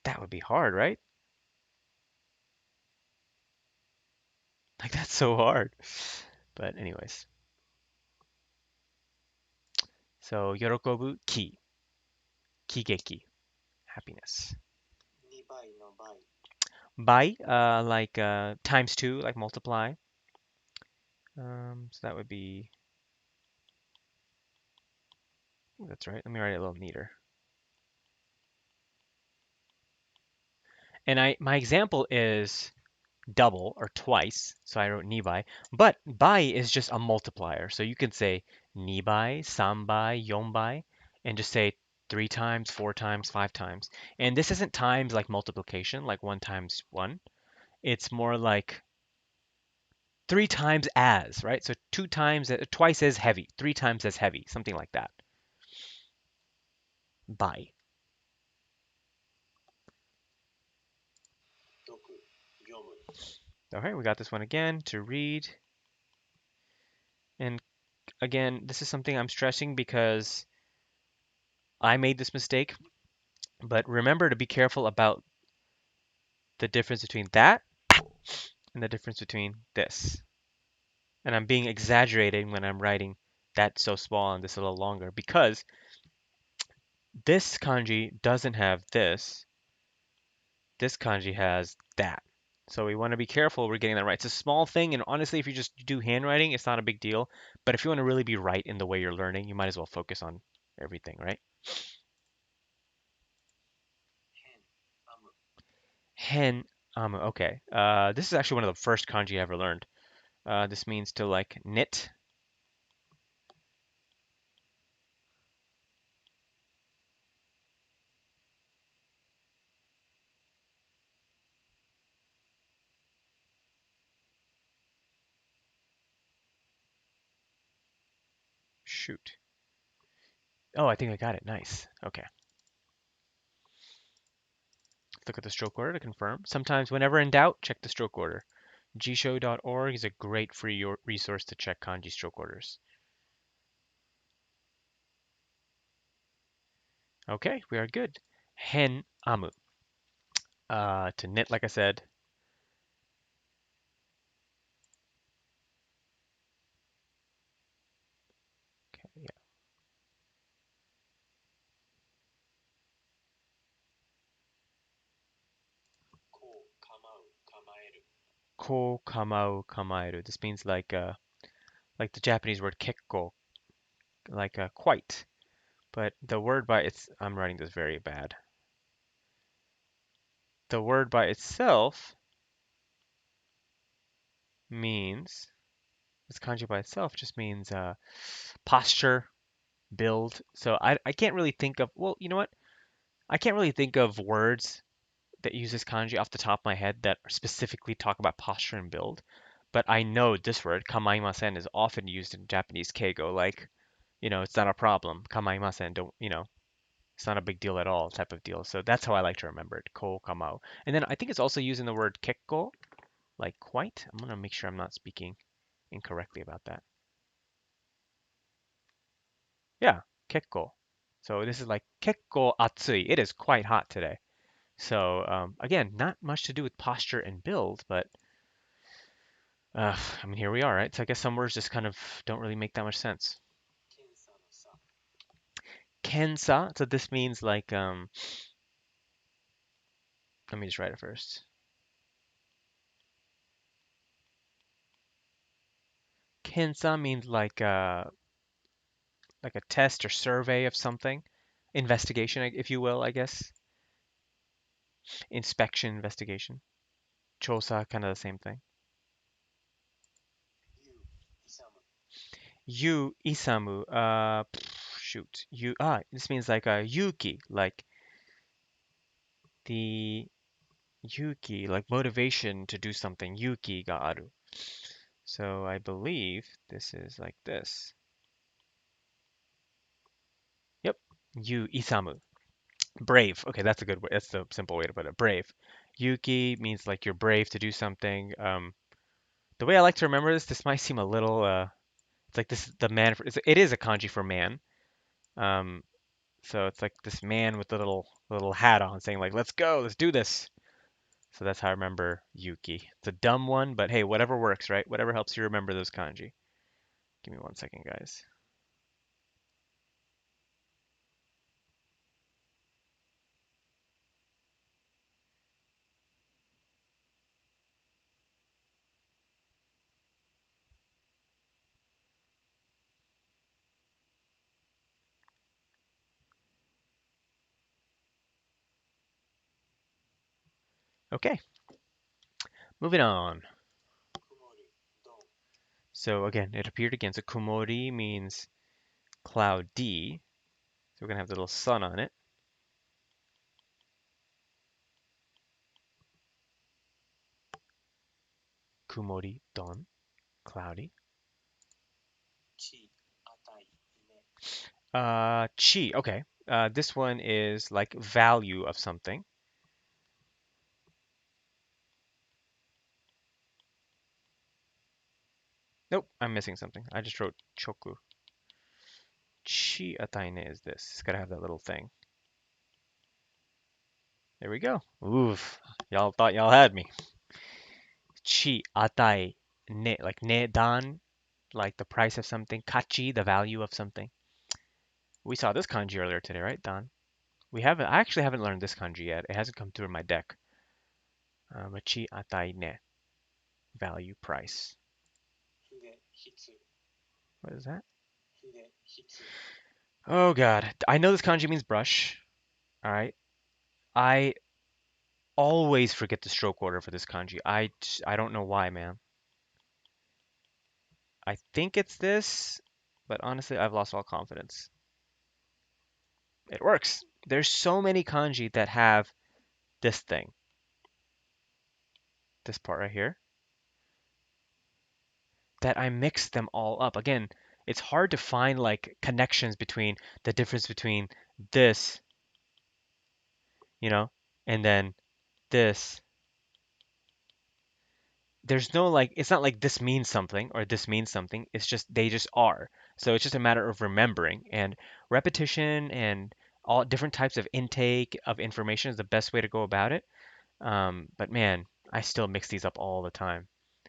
that would be hard, right? Like that's so hard. But anyways, so yorokobu ki, kigeki, happiness. Bai, like times two, like multiply. So that would be. That's right. Let me write it a little neater. And my example is double or twice, so I wrote nibai. But bai is just a multiplier, so you could say nibai, sambai, yonbai, and just say three times, four times, five times. And this isn't times like multiplication, like one times one. It's more like three times as, right? So two times, twice as heavy, three times as heavy, something like that. Bai. Okay, we got this one again to read. And again, this is something I'm stressing because I made this mistake. But remember to be careful about the difference between that and the difference between this. And I'm being exaggerating when I'm writing that so small and this a little longer because this kanji doesn't have this. This kanji has that. So we want to be careful we're getting that right. It's a small thing, and honestly, if you just do handwriting, it's not a big deal. But if you want to really be right in the way you're learning, you might as well focus on everything, right? Hen amu. Okay. This is actually one of the first kanji I ever learned. This means to like knit. Shoot. Oh, I think I got it. Nice. Okay. Look at the stroke order to confirm. Sometimes, whenever in doubt, check the stroke order. Gshow.org is a great free resource to check kanji stroke orders. Okay, we are good. Hen amu. To knit, like I said. Okay, yeah. Ko kamau kamaeru. This means like the Japanese word kekko, like quite. But the word by its, I'm writing this very bad. The word by itself means This kanji by itself just means posture, build. So I can't really think of, well, you know what? I can't really think of words that use this kanji off the top of my head that specifically talk about posture and build. But I know this word, kamaimasen, is often used in Japanese keigo, like, it's not a problem. Kamaimasen, don't, it's not a big deal at all type of deal. So that's how I like to remember it, ko kamau. And then I think it's also using the word kekko, like quite. I'm gonna make sure I'm not speaking incorrectly about that. Yeah, kekko. So this is like kekko atsui. It is quite hot today. So again, not much to do with posture and build, but I mean, here we are, right? So I guess some words just kind of don't really make that much sense. Kensa, so this means like, let me just write it first. Kensa means like a test or survey of something, investigation, if you will, I guess. Inspection, investigation. Chosa, kind of the same thing. Yu isamu, shoot, this means like a yuki, like the yuki, like motivation to do something, yuki ga aru. So I believe this is like this. Yep, yu isamu, brave. Okay, that's a good way. That's the simple way to put it. Brave. Yuki means like you're brave to do something. The way I like to remember this might seem a little, it's like this, the man, it is a kanji for man. Um, so it's like this man with the little hat on saying like, let's go, let's do this. So that's how I remember Yuki. It's a dumb one, but hey, whatever works, right? Whatever helps you remember those kanji. Give me 1 second, guys. Okay, moving on. So again, it appeared again. So kumori means cloudy. So we're gonna have the little sun on it. Kumori don, cloudy. Chi, okay. This one is like value of something. Nope, I'm missing something. I just wrote choku. Chi ataine is this. It's gotta have that little thing. There we go. Oof. Y'all thought y'all had me. Chi atai ne, like ne dan, like the price of something. Kachi, the value of something. We saw this kanji earlier today, right, Dan? I actually haven't learned this kanji yet. It hasn't come through in my deck. But chi atai ne, value, price. What is that? Oh God. I know this kanji means brush. All right. I always forget the stroke order for this kanji. I don't know why, man. I think it's this, but honestly, I've lost all confidence. It works. There's so many kanji that have this thing, this part right here, that I mix them all up. Again, it's hard to find like connections between the difference between this, you know, and then this. There's no like, it's not like this means something or this means something. It's just, they just are. So it's just a matter of remembering, and repetition and all different types of intake of information is the best way to go about it. But man, I still mix these up all the time.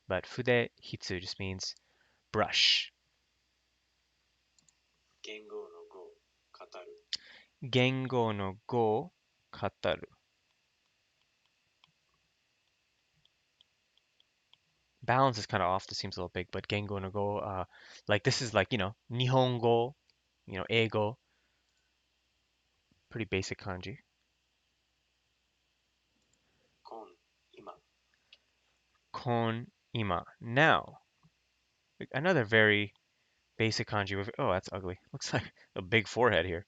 But fude hitsu just means brush. Gengo no go kataru. Balance is kind of off. This seems a little big, but gengo no go, like this is like, nihongo, eigo, pretty basic kanji. Kon ima. Now, Another very basic kanji with, oh, that's ugly. Looks like a big forehead here.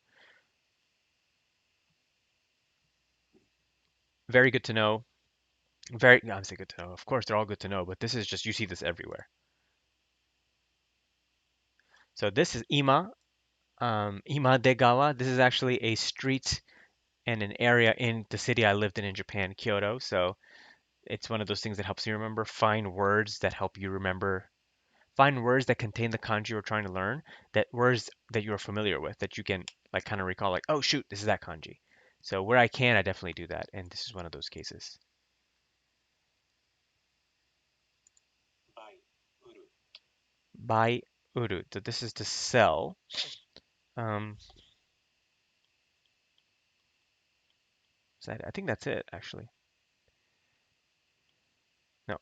Very good to know. Very, no, I'm saying good to know. Of course, they're all good to know, but this is just, you see this everywhere. So this is Ima, Ima de Gawa. This is actually a street and an area in the city I lived in Japan, Kyoto. So it's one of those things that helps you remember. Find words that help you remember. Find words that contain the kanji you're trying to learn, that words that you're familiar with, that you can like kind of recall, like, oh shoot, this is that kanji. So where I can, I definitely do that, and this is one of those cases. Buy uru. So this is to sell. Um, I think that's it actually. No,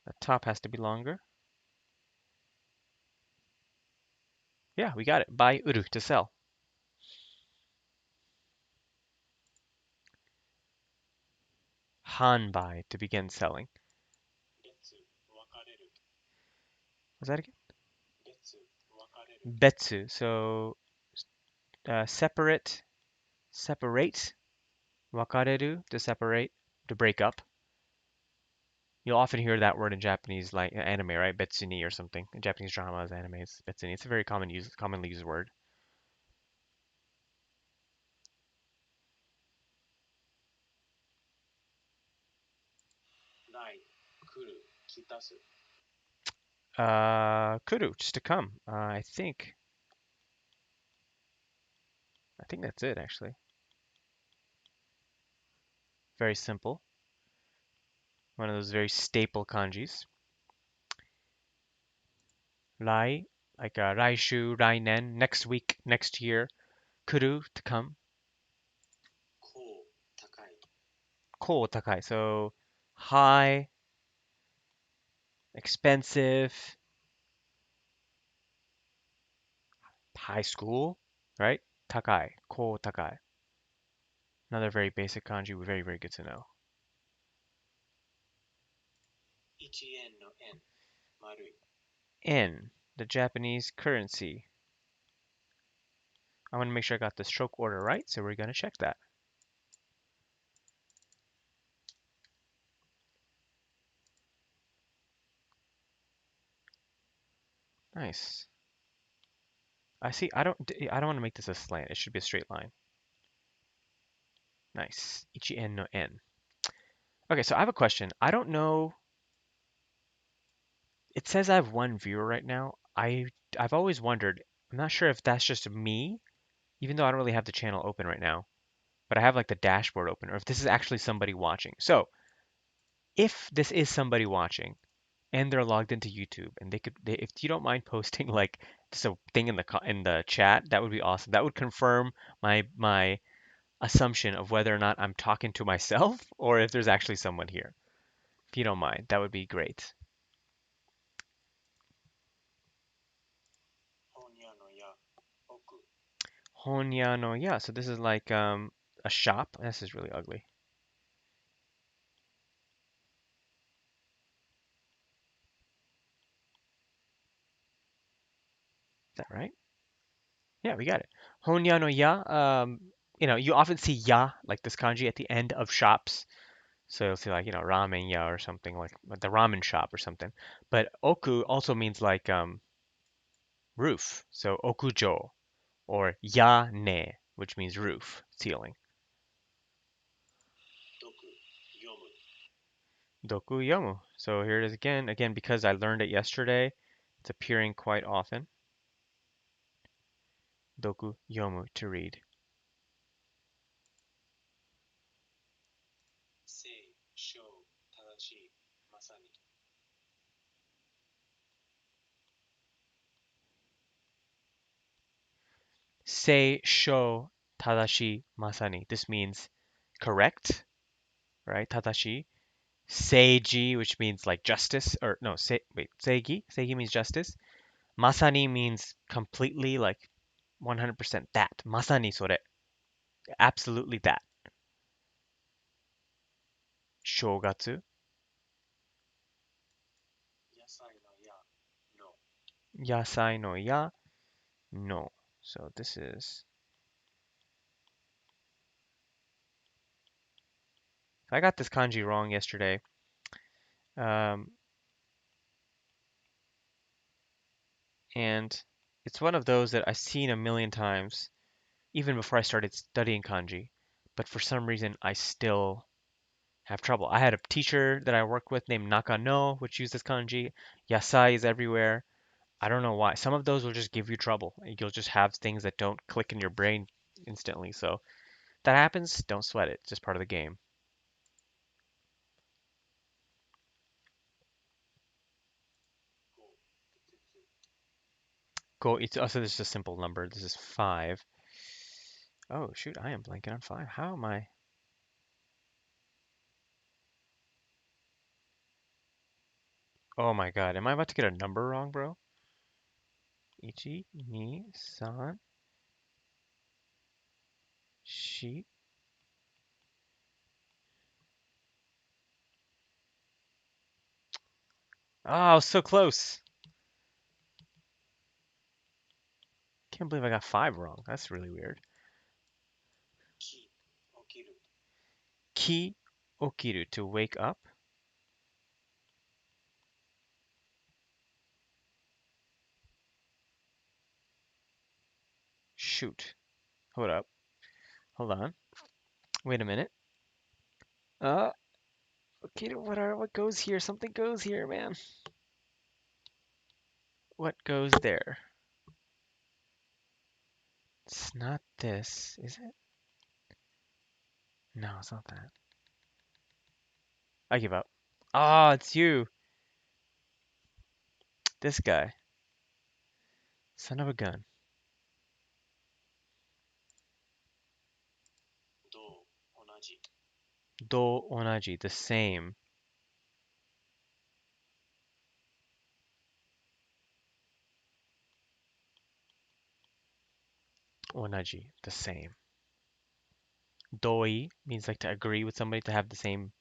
the top has to be longer. Yeah, we got it. Buy uru to sell. Hanbai to begin selling. Was that again? Betsu. So separate, separate. Wakareru to separate, to break up. You'll often hear that word in Japanese, like anime, right? Betsuni or something. In Japanese dramas, animes, betsuni. It's a very commonly used word. Kuru, just to come. I think that's it actually. Very simple. One of those very staple kanjis. Rai, like raishu, rainen, next week, next year. Kuru, to come. Ko, takai. So high, expensive, high school, right? Takai, ko takai. Another very basic kanji, very, very good to know. Yen, the Japanese currency. I want to make sure I got the stroke order right, so we're going to check that. Nice. I see. I don't want to make this a slant. It should be a straight line. Nice. Ichi en no en. Okay, so I have a question. I don't know. It says I have one viewer right now. I've always wondered. I'm not sure if that's just me, even though I don't really have the channel open right now, but I have like the dashboard open, or if this is actually somebody watching. So if this is somebody watching, and they're logged into YouTube, and if you don't mind posting like just a thing in the chat, that would be awesome. That would confirm my assumption of whether or not I'm talking to myself or if there's actually someone here. If you don't mind, that would be great. Honya no ya. So this is like a shop. This is really ugly. Is that right? Yeah, we got it. Honya no ya. You often see ya like this kanji at the end of shops. So you'll see like, ramen ya or something like the ramen shop or something. But oku also means like roof. So okujo or ya ne, which means roof, ceiling. Doku yomu. So here it is again. Again, because I learned it yesterday, it's appearing quite often. Doku yomu, to read. Sei sho tadashi masani. This means correct, right? Tadashi. Seiji, which means like justice, or no, seigi. Seigi means justice. Masani means completely, like 100% that. Masani sore. Absolutely that. Shogatsu. Yasai no ya, no. So this is, if I got this kanji wrong yesterday, um, and it's one of those that I've seen a million times, even before I started studying kanji, but for some reason I still have trouble. I had a teacher that I worked with named Nakano, which used this kanji. Yasai is everywhere. I don't know why. Some of those will just give you trouble. You'll just have things that don't click in your brain instantly. So that happens, don't sweat it. It's just part of the game. Go. It's also this is a simple number. This is five. Oh shoot, I am blanking on five. How am I? Oh my god, am I about to get a number wrong, bro? Ichi, ni, san, shi. Oh, so close. Can't believe I got five wrong. That's really weird. Ki okiru, to wake up. Shoot. Hold up. Hold on. Wait a minute. Uh, okay, what goes here? Something goes here, man. What goes there? It's not this, is it? No, it's not that. I give up. Ah, it's you. This guy. Son of a gun. Do onaji, the same. Onaji, the same. Doi means like to agree with somebody, to have the same.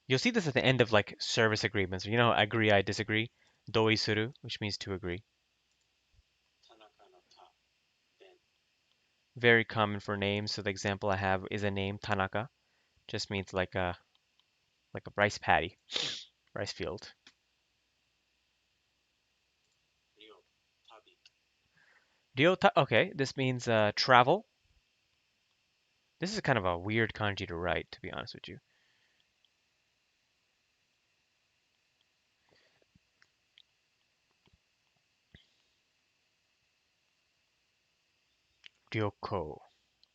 You'll see this at the end of like service agreements. You know, agree, I disagree. Doi suru, which means to agree. Very common for names. So the example I have is a name, Tanaka. Just means like a rice paddy, rice field. Ryota, okay, this means travel. This is kind of a weird kanji to write, to be honest with you. Ryoko,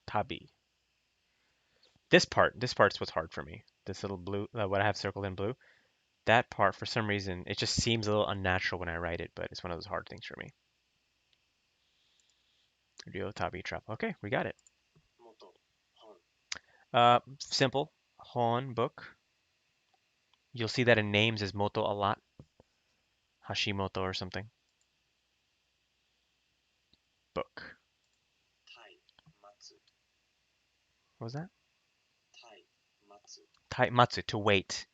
tabi. This part's what's hard for me. This little blue, what I have circled in blue. That part, for some reason, it just seems a little unnatural when I write it, but it's one of those hard things for me. Ryo, tabi, travel. Okay, we got it. Simple. Hon, book. You'll see that in names as moto a lot. Hashimoto or something. Book. What was that? Tai, matsu, to wait.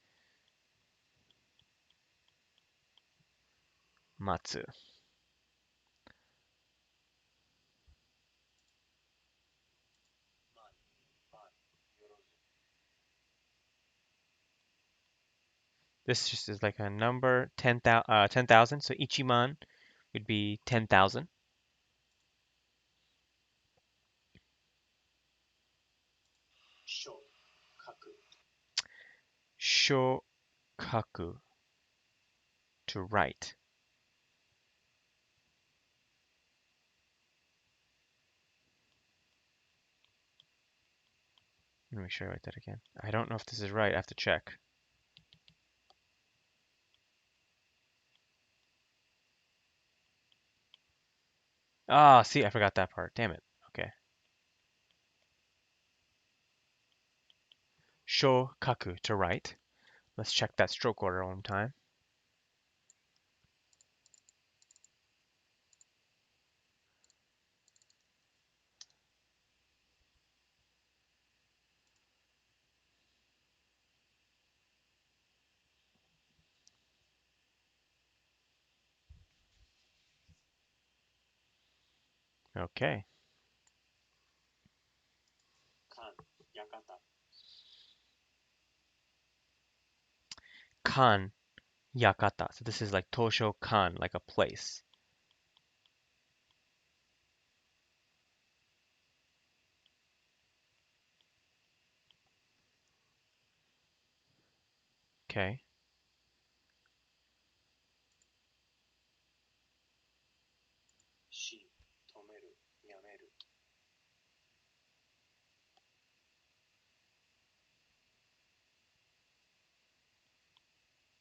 Matsu. This just is like a number, 10,000. So ichiman would be 10,000. Shokaku, to write. Let me make sure I write that again. I don't know if this is right. I have to check. Ah, see, I forgot that part. Damn it. Okay. Shokaku, to write. Let's check that stroke order one time. Okay. Kan, yakata. So this is like Tosho Kan, like a place. Okay.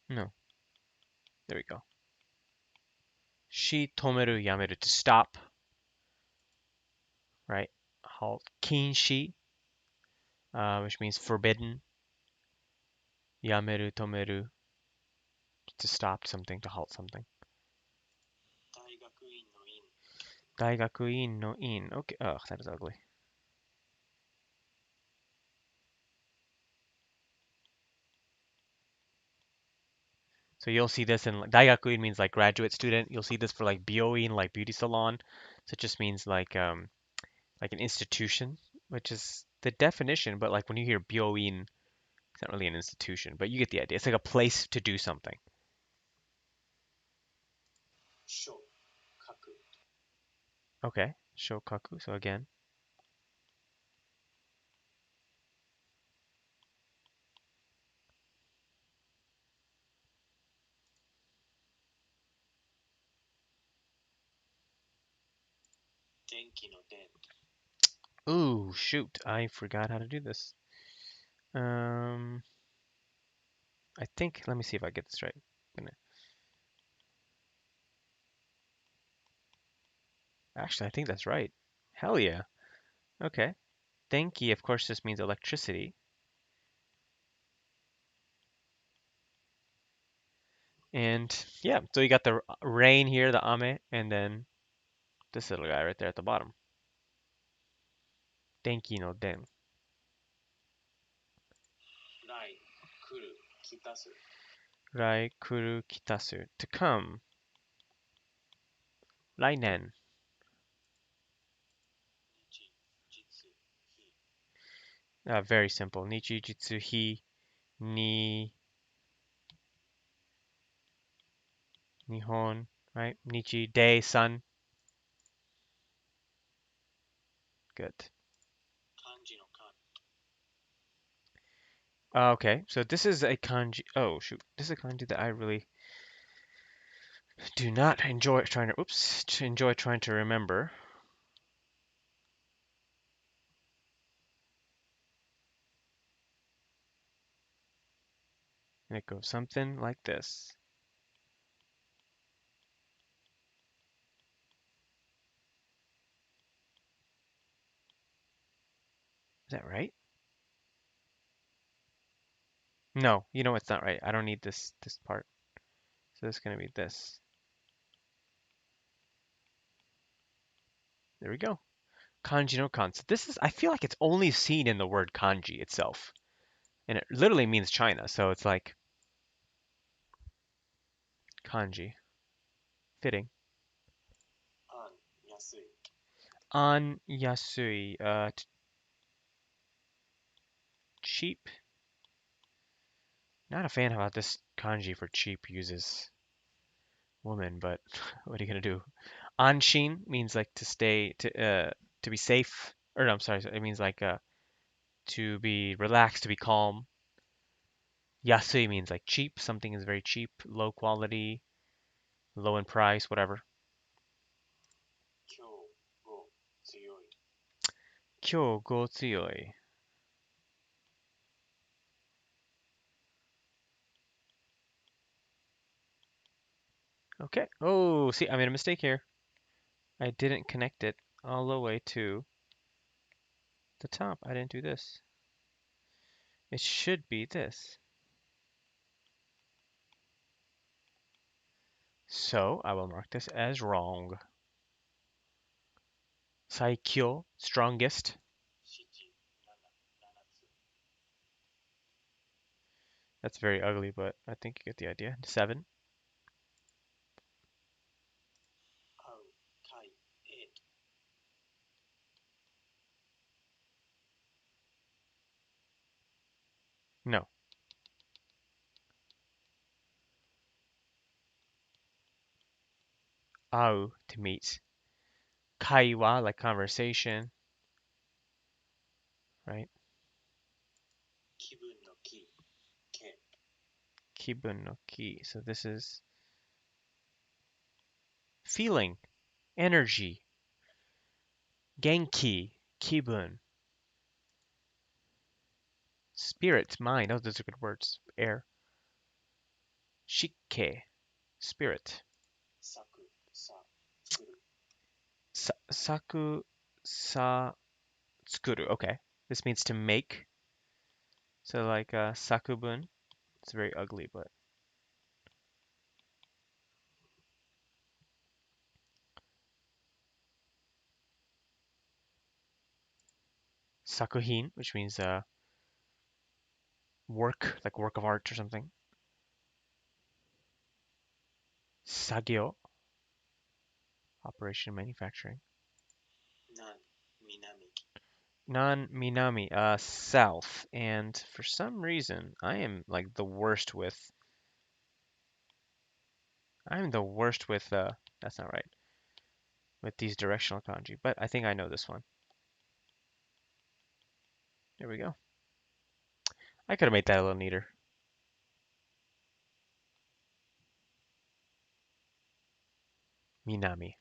No, there we go. Shi tomeru yameru, to stop, right? Halt. Kinshi, which means forbidden. Yameru, tomeru, to stop something, to halt something. Daigakuin no in. Okay. Ugh, that is ugly. So you'll see this in daigakuin means like graduate student. You'll see this for like byoin, like beauty salon. So it just means like an institution, which is the definition. But like when you hear byoin, it's not really an institution, but you get the idea. It's like a place to do something. Okay. Shokaku. So again, ooh, shoot, I forgot how to do this. Um, I think, let me see if I get this right. Actually, I think that's right. Hell yeah. Okay. Denki, of course, just means electricity. And yeah, so you got the rain here, the ame, and then this little guy right there at the bottom. Denki no den. Rai kuru kitasu. To come. Lainen. Very simple. Nichi jitsu hi ni nihon, right? Nichi day sun. Good. Okay, so this is a kanji. Oh shoot, this is a kanji that I really do not enjoy trying to. Oops, to enjoy trying to remember. And it goes something like this. Is that right? No, you know it's not right. I don't need this part. So it's gonna be this. There we go. Kanji no kan. So this is, I feel like it's only seen in the word kanji itself. And it literally means China. So it's like kanji. Fitting. An yasui. Cheap. Not a fan about this kanji for cheap uses woman, but what are you gonna do? Anshin means like to stay to be safe. Or no, I'm sorry. It means like to be relaxed, to be calm. Yasui means like cheap. Something is very cheap, low quality, low in price, whatever. Kyo go tsuyoi. Okay. Oh, see, I made a mistake here. I didn't connect it all the way to the top. I didn't do this. It should be this. So I will mark this as wrong. Saikyo, strongest. That's very ugly, but I think you get the idea. 7. No. Au, to meet. Kaiwa, like conversation, right? Kibun no ki. So this is feeling, energy, genki, kibun, spirit, mind. Oh, those are good words. Air. Shikke, spirit. Saku sa tsukuru. Okay. This means to make. So like sakubun. It's very ugly, but sakuhin, which means work, like work of art or something. Sagyo, operation manufacturing. Non Minami, south. And for some reason, I am like the worst with. I'm the worst with. That's not right. With these directional kanji, but I think I know this one. There we go. I could have made that a little neater. Minami.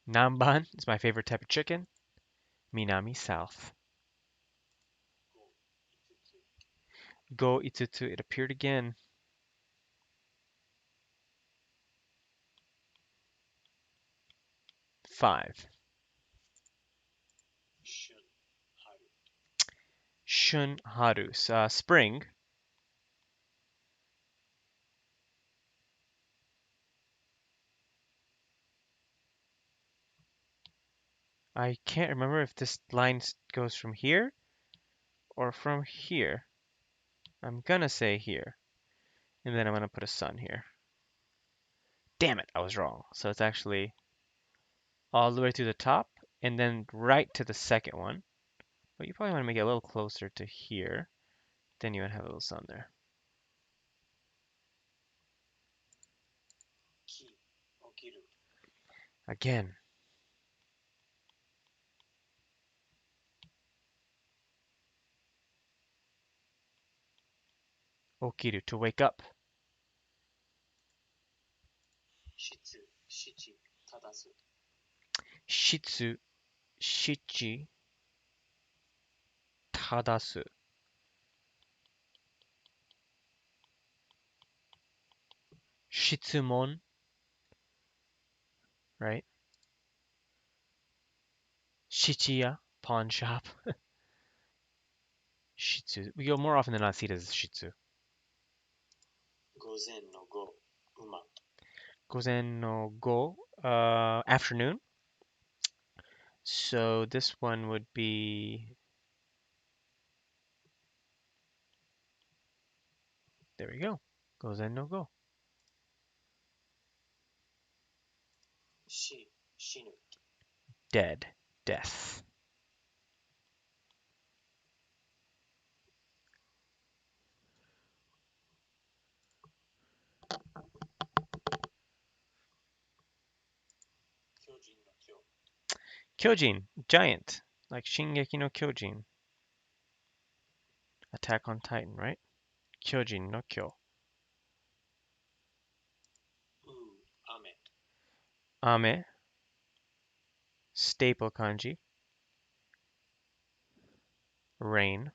Namban is my favorite type of chicken. Minami, south. Go Itsutsu, it appeared again. 5. Shun Haru, spring. I can't remember if this line goes from here or from here. I'm gonna say here. And then I'm gonna put a sun here. Damn it, I was wrong. So it's actually all the way to the top and then right to the second one. But you probably want to make it a little closer to here. Then you would have a little sun there. Again, okiru, to wake up. Shitzu, shichi, tadasu. Shitsumon, right? Shichiya, pawn shop. Shitzu. We go more often than not see it as shitzu. Guzen no go, afternoon. So this one would be, there we go. Gozen no go. Dead. Death. Kyojin. Giant. Like Shingeki no Kyojin. Attack on Titan, right? Kyojin no Kyo. Ame. Staple kanji. Rain.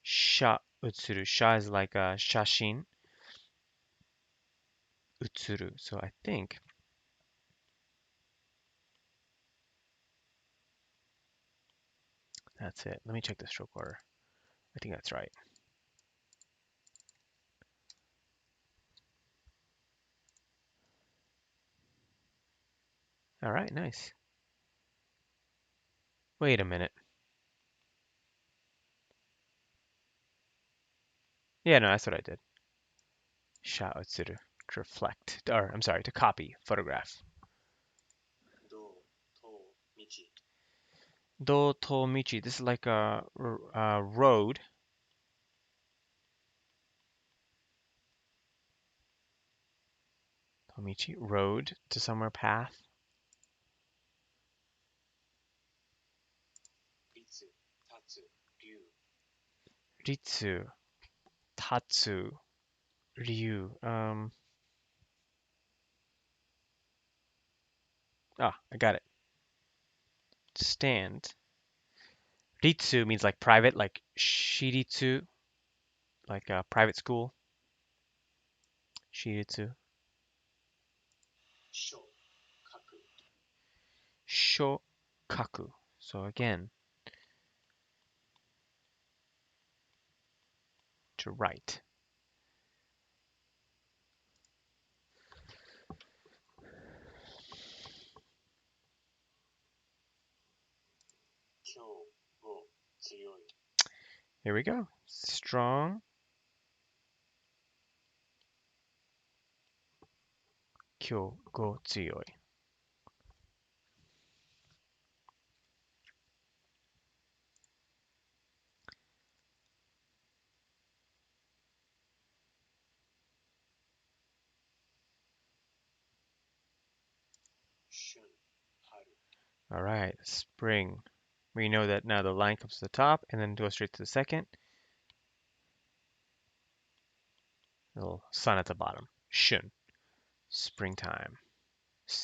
Sha utsuru. Sha is like shashin. Utsuru. So I think that's it. Let me check the stroke order. I think that's right. All right, nice. Wait a minute. Yeah, no, that's what I did. Sha utsuru. To reflect. Or, I'm sorry, to copy. Photograph. Do to michi. This is like a road. Tomichi, road to somewhere, path. Ritsu, tatsu, ryu. I got it. Stand. Ritsu means like private, like shiritsu, like a private school. Shiritsu. Shokaku. So again, to write. Here we go. Strong. Kyo go tsuyoi. All right, spring. We know that now the line comes to the top and then goes straight to the second. Little sun at the bottom. Shun. Springtime.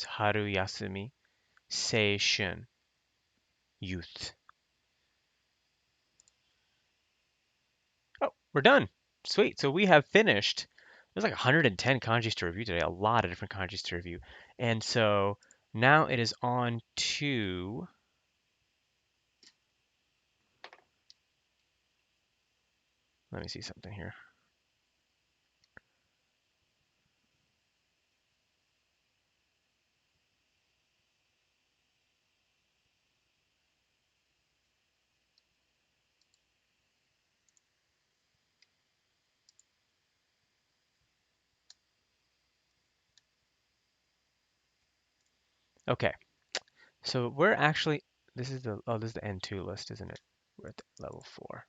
Haru yasumi. Seishun. Youth. Oh, we're done. Sweet. So we have finished. There's like 110 kanjis to review today, a lot of different kanjis to review. And so now it is on to, let me see something here. Okay, so we're actually, this is the N2 list, isn't it? We're at level 4.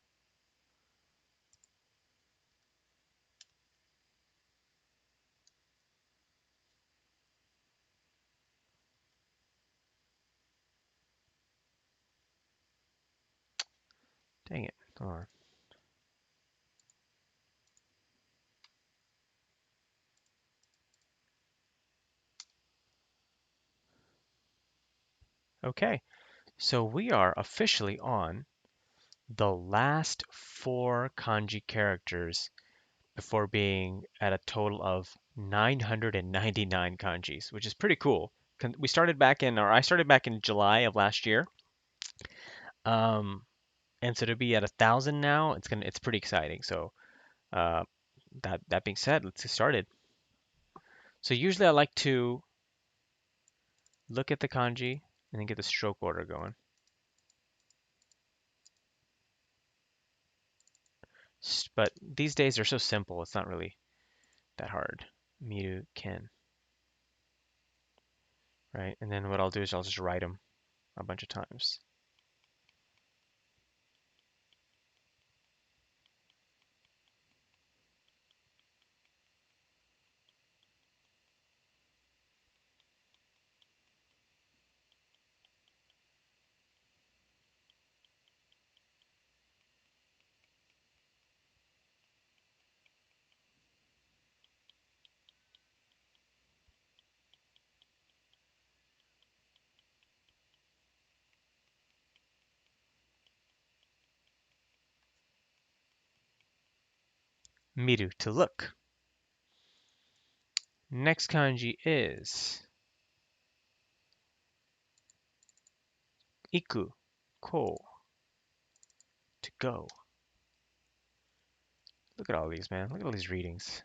Dang it. Hold on. Okay, so we are officially on the last 4 kanji characters before being at a total of 999 kanjis, which is pretty cool. We started back in, or I started back in July of last year. Um, and so to be at 1,000 now, it's pretty exciting. So uh, that being said, let's get started. So usually I like to look at the kanji and then get the stroke order going. But these days they're so simple, it's not really that hard. Miru, Ken, right? And then what I'll do is I'll just write them a bunch of times. Miru, to look. Next kanji is iku, ko, to go. Look at all these, man. Look at all these readings.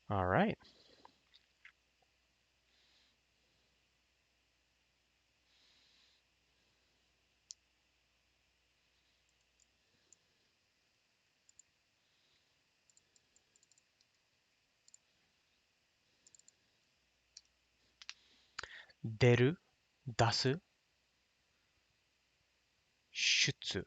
All right. Deru, dasu, shutsu.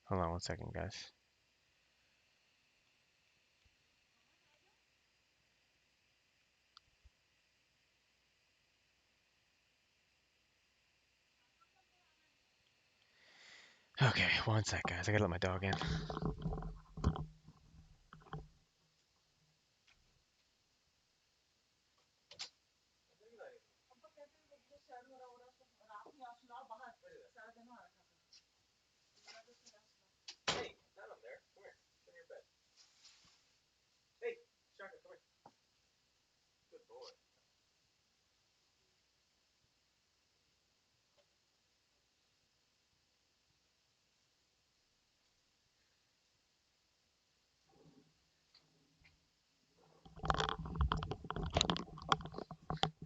Hold on one second, guys. Okay, one sec, guys. I gotta let my dog in.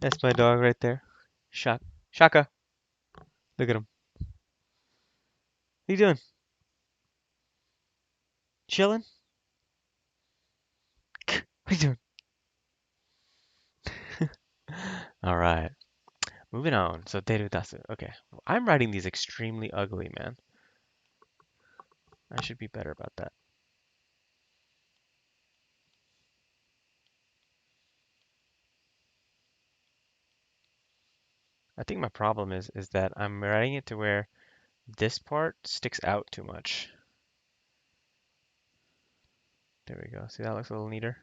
That's my dog right there. Shaka. Look at him. What are you doing? Chilling? What are you doing? All right. Moving on. So deru dasu. Okay. I'm writing these extremely ugly, man. I should be better about that. I think my problem is that I'm writing it to where this part sticks out too much. There we go. See, that looks a little neater.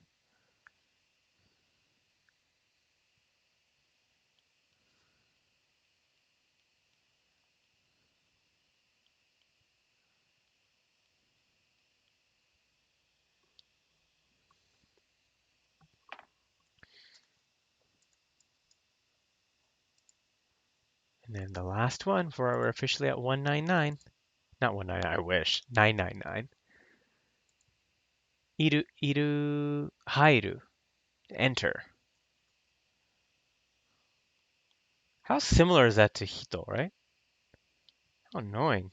And then the last one before we're officially at 199. Not 199, I wish. 999. Iru, hairu. Enter. How similar is that to hito, right? How annoying.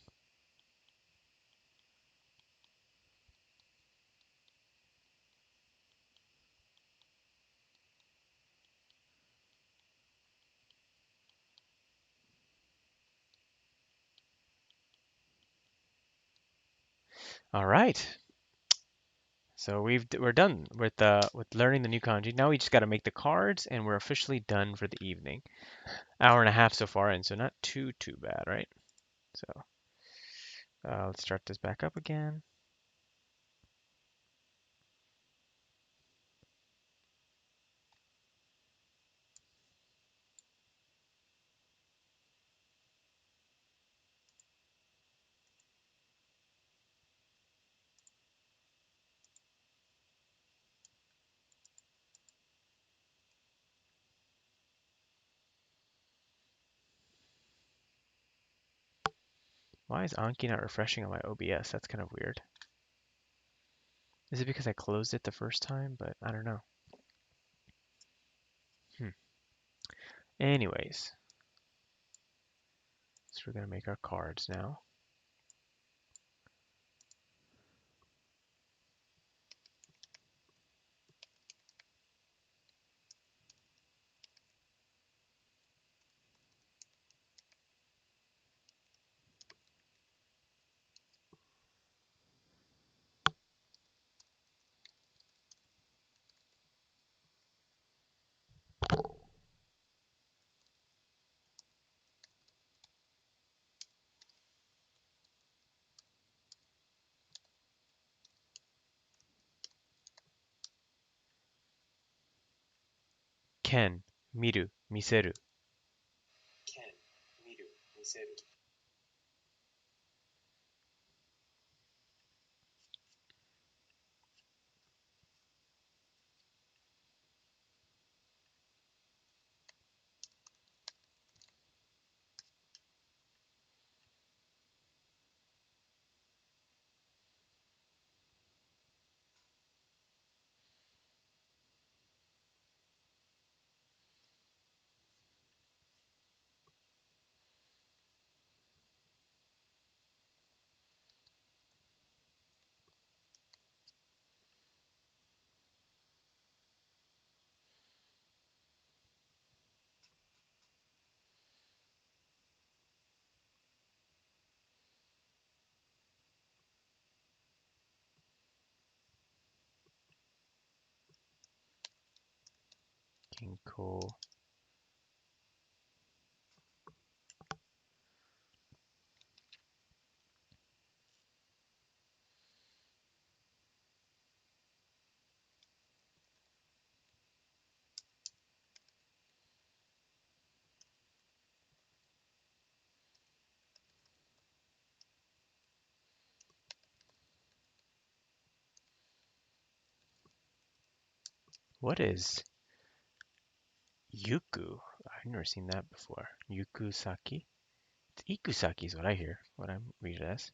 All right. So we're done with learning the new kanji. Now we just got to make the cards, and we're officially done for the evening. Hour and a half so far in, so not too bad, right? So let's start this back up again. Why is Anki not refreshing on my OBS? That's kind of weird. Is it because I closed it the first time? But I don't know. Hmm. Anyways, so we're gonna make our cards now. Ken, miru, miseru. Ken, miru, miseru. Inko. What is yuku? I've never seen that before. Yuku saki? Ikusaki is what I hear, what I read it as.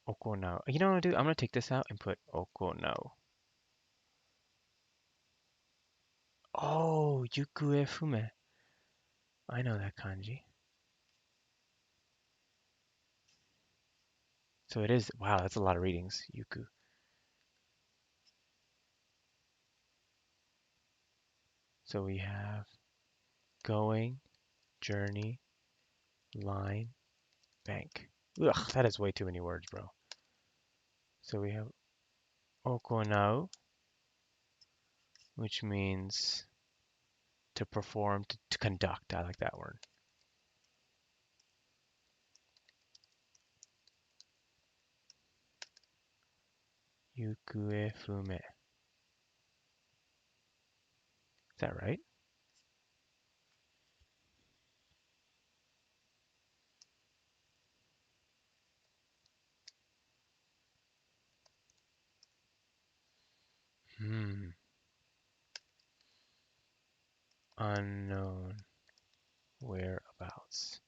Okonao. You know what I'm gonna do? I'm gonna take this out and put okonao. Oh, yuku e fume. I know that kanji. So it is, wow, that's a lot of readings. Yuku. So we have going, journey, line, bank. Ugh, that is way too many words, bro. So we have okonao, which means to perform, to conduct. I like that word. Yuku e fume. Is that right? Hmm. Unknown whereabouts.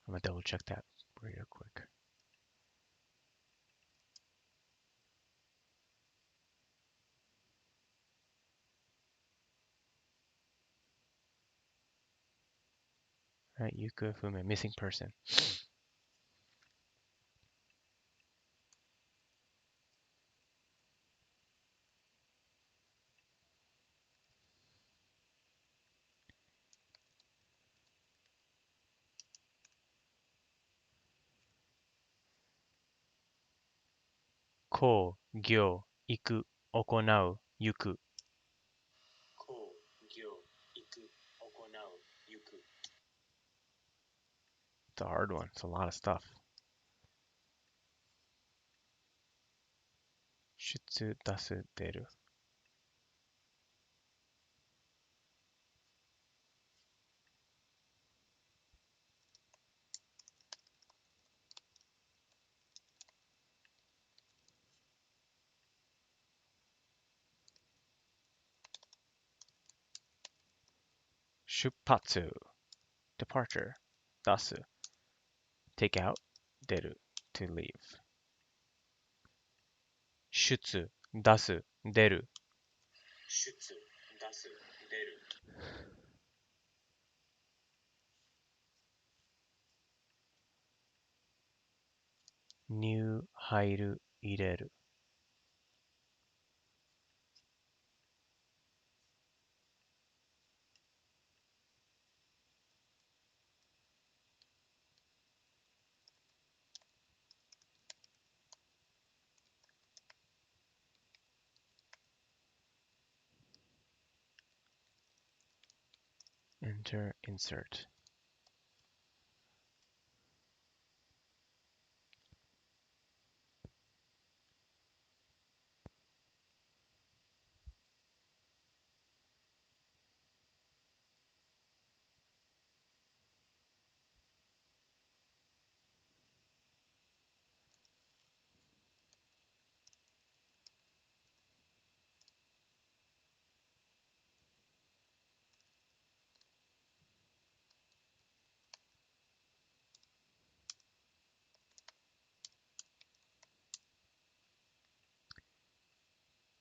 I'm gonna double check that real quick. All right, Yuku e fume, missing person. Ko, gyo, iku, okonau, yuku. Ko, gyo, iku, okonau, yuku. It's a hard one. It's a lot of stuff. Shitzu, dasu, deru. Shuppatsu, departure. Dasu, take out. Deru, to leave. Shutsu, dasu, deru. Shutsu, dasu, deru. New, hairu, ireru. Enter, insert.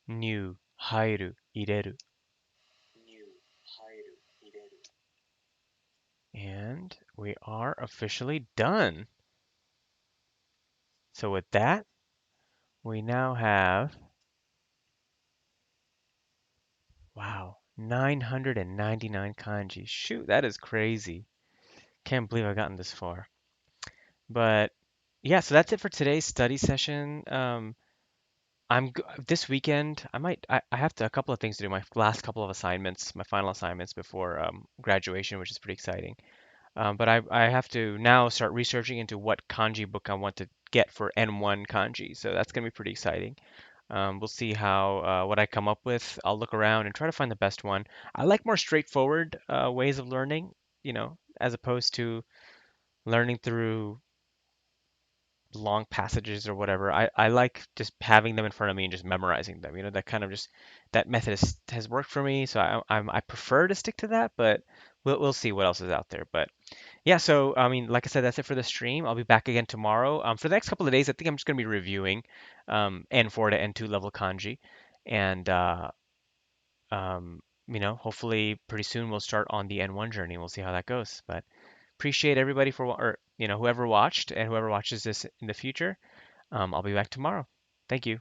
New, hairu, ireru. New, hairu, ireru. And we are officially done. So with that, we now have, wow, 999 kanji. Shoot, that is crazy. Can't believe I've gotten this far. But Yeah, so that's it for today's study session. This weekend. I have to a couple of things to do. My last couple of assignments, my final assignments before graduation, which is pretty exciting. But I have to now start researching into what kanji book I want to get for N1 kanji. So that's gonna be pretty exciting. We'll see how what I come up with. I'll look around and try to find the best one. I like more straightforward ways of learning, as opposed to learning through long passages or whatever. I like just having them in front of me and just memorizing them. That kind of just that method has worked for me. So I prefer to stick to that, but we'll see what else is out there. But yeah, so I mean, like I said, that's it for the stream. I'll be back again tomorrow. For the next couple of days, I think I'm just gonna be reviewing N4 to N2 level kanji, and hopefully pretty soon we'll start on the N1 journey. We'll see how that goes. But appreciate everybody or whoever watched and whoever watches this in the future. I'll be back tomorrow. Thank you.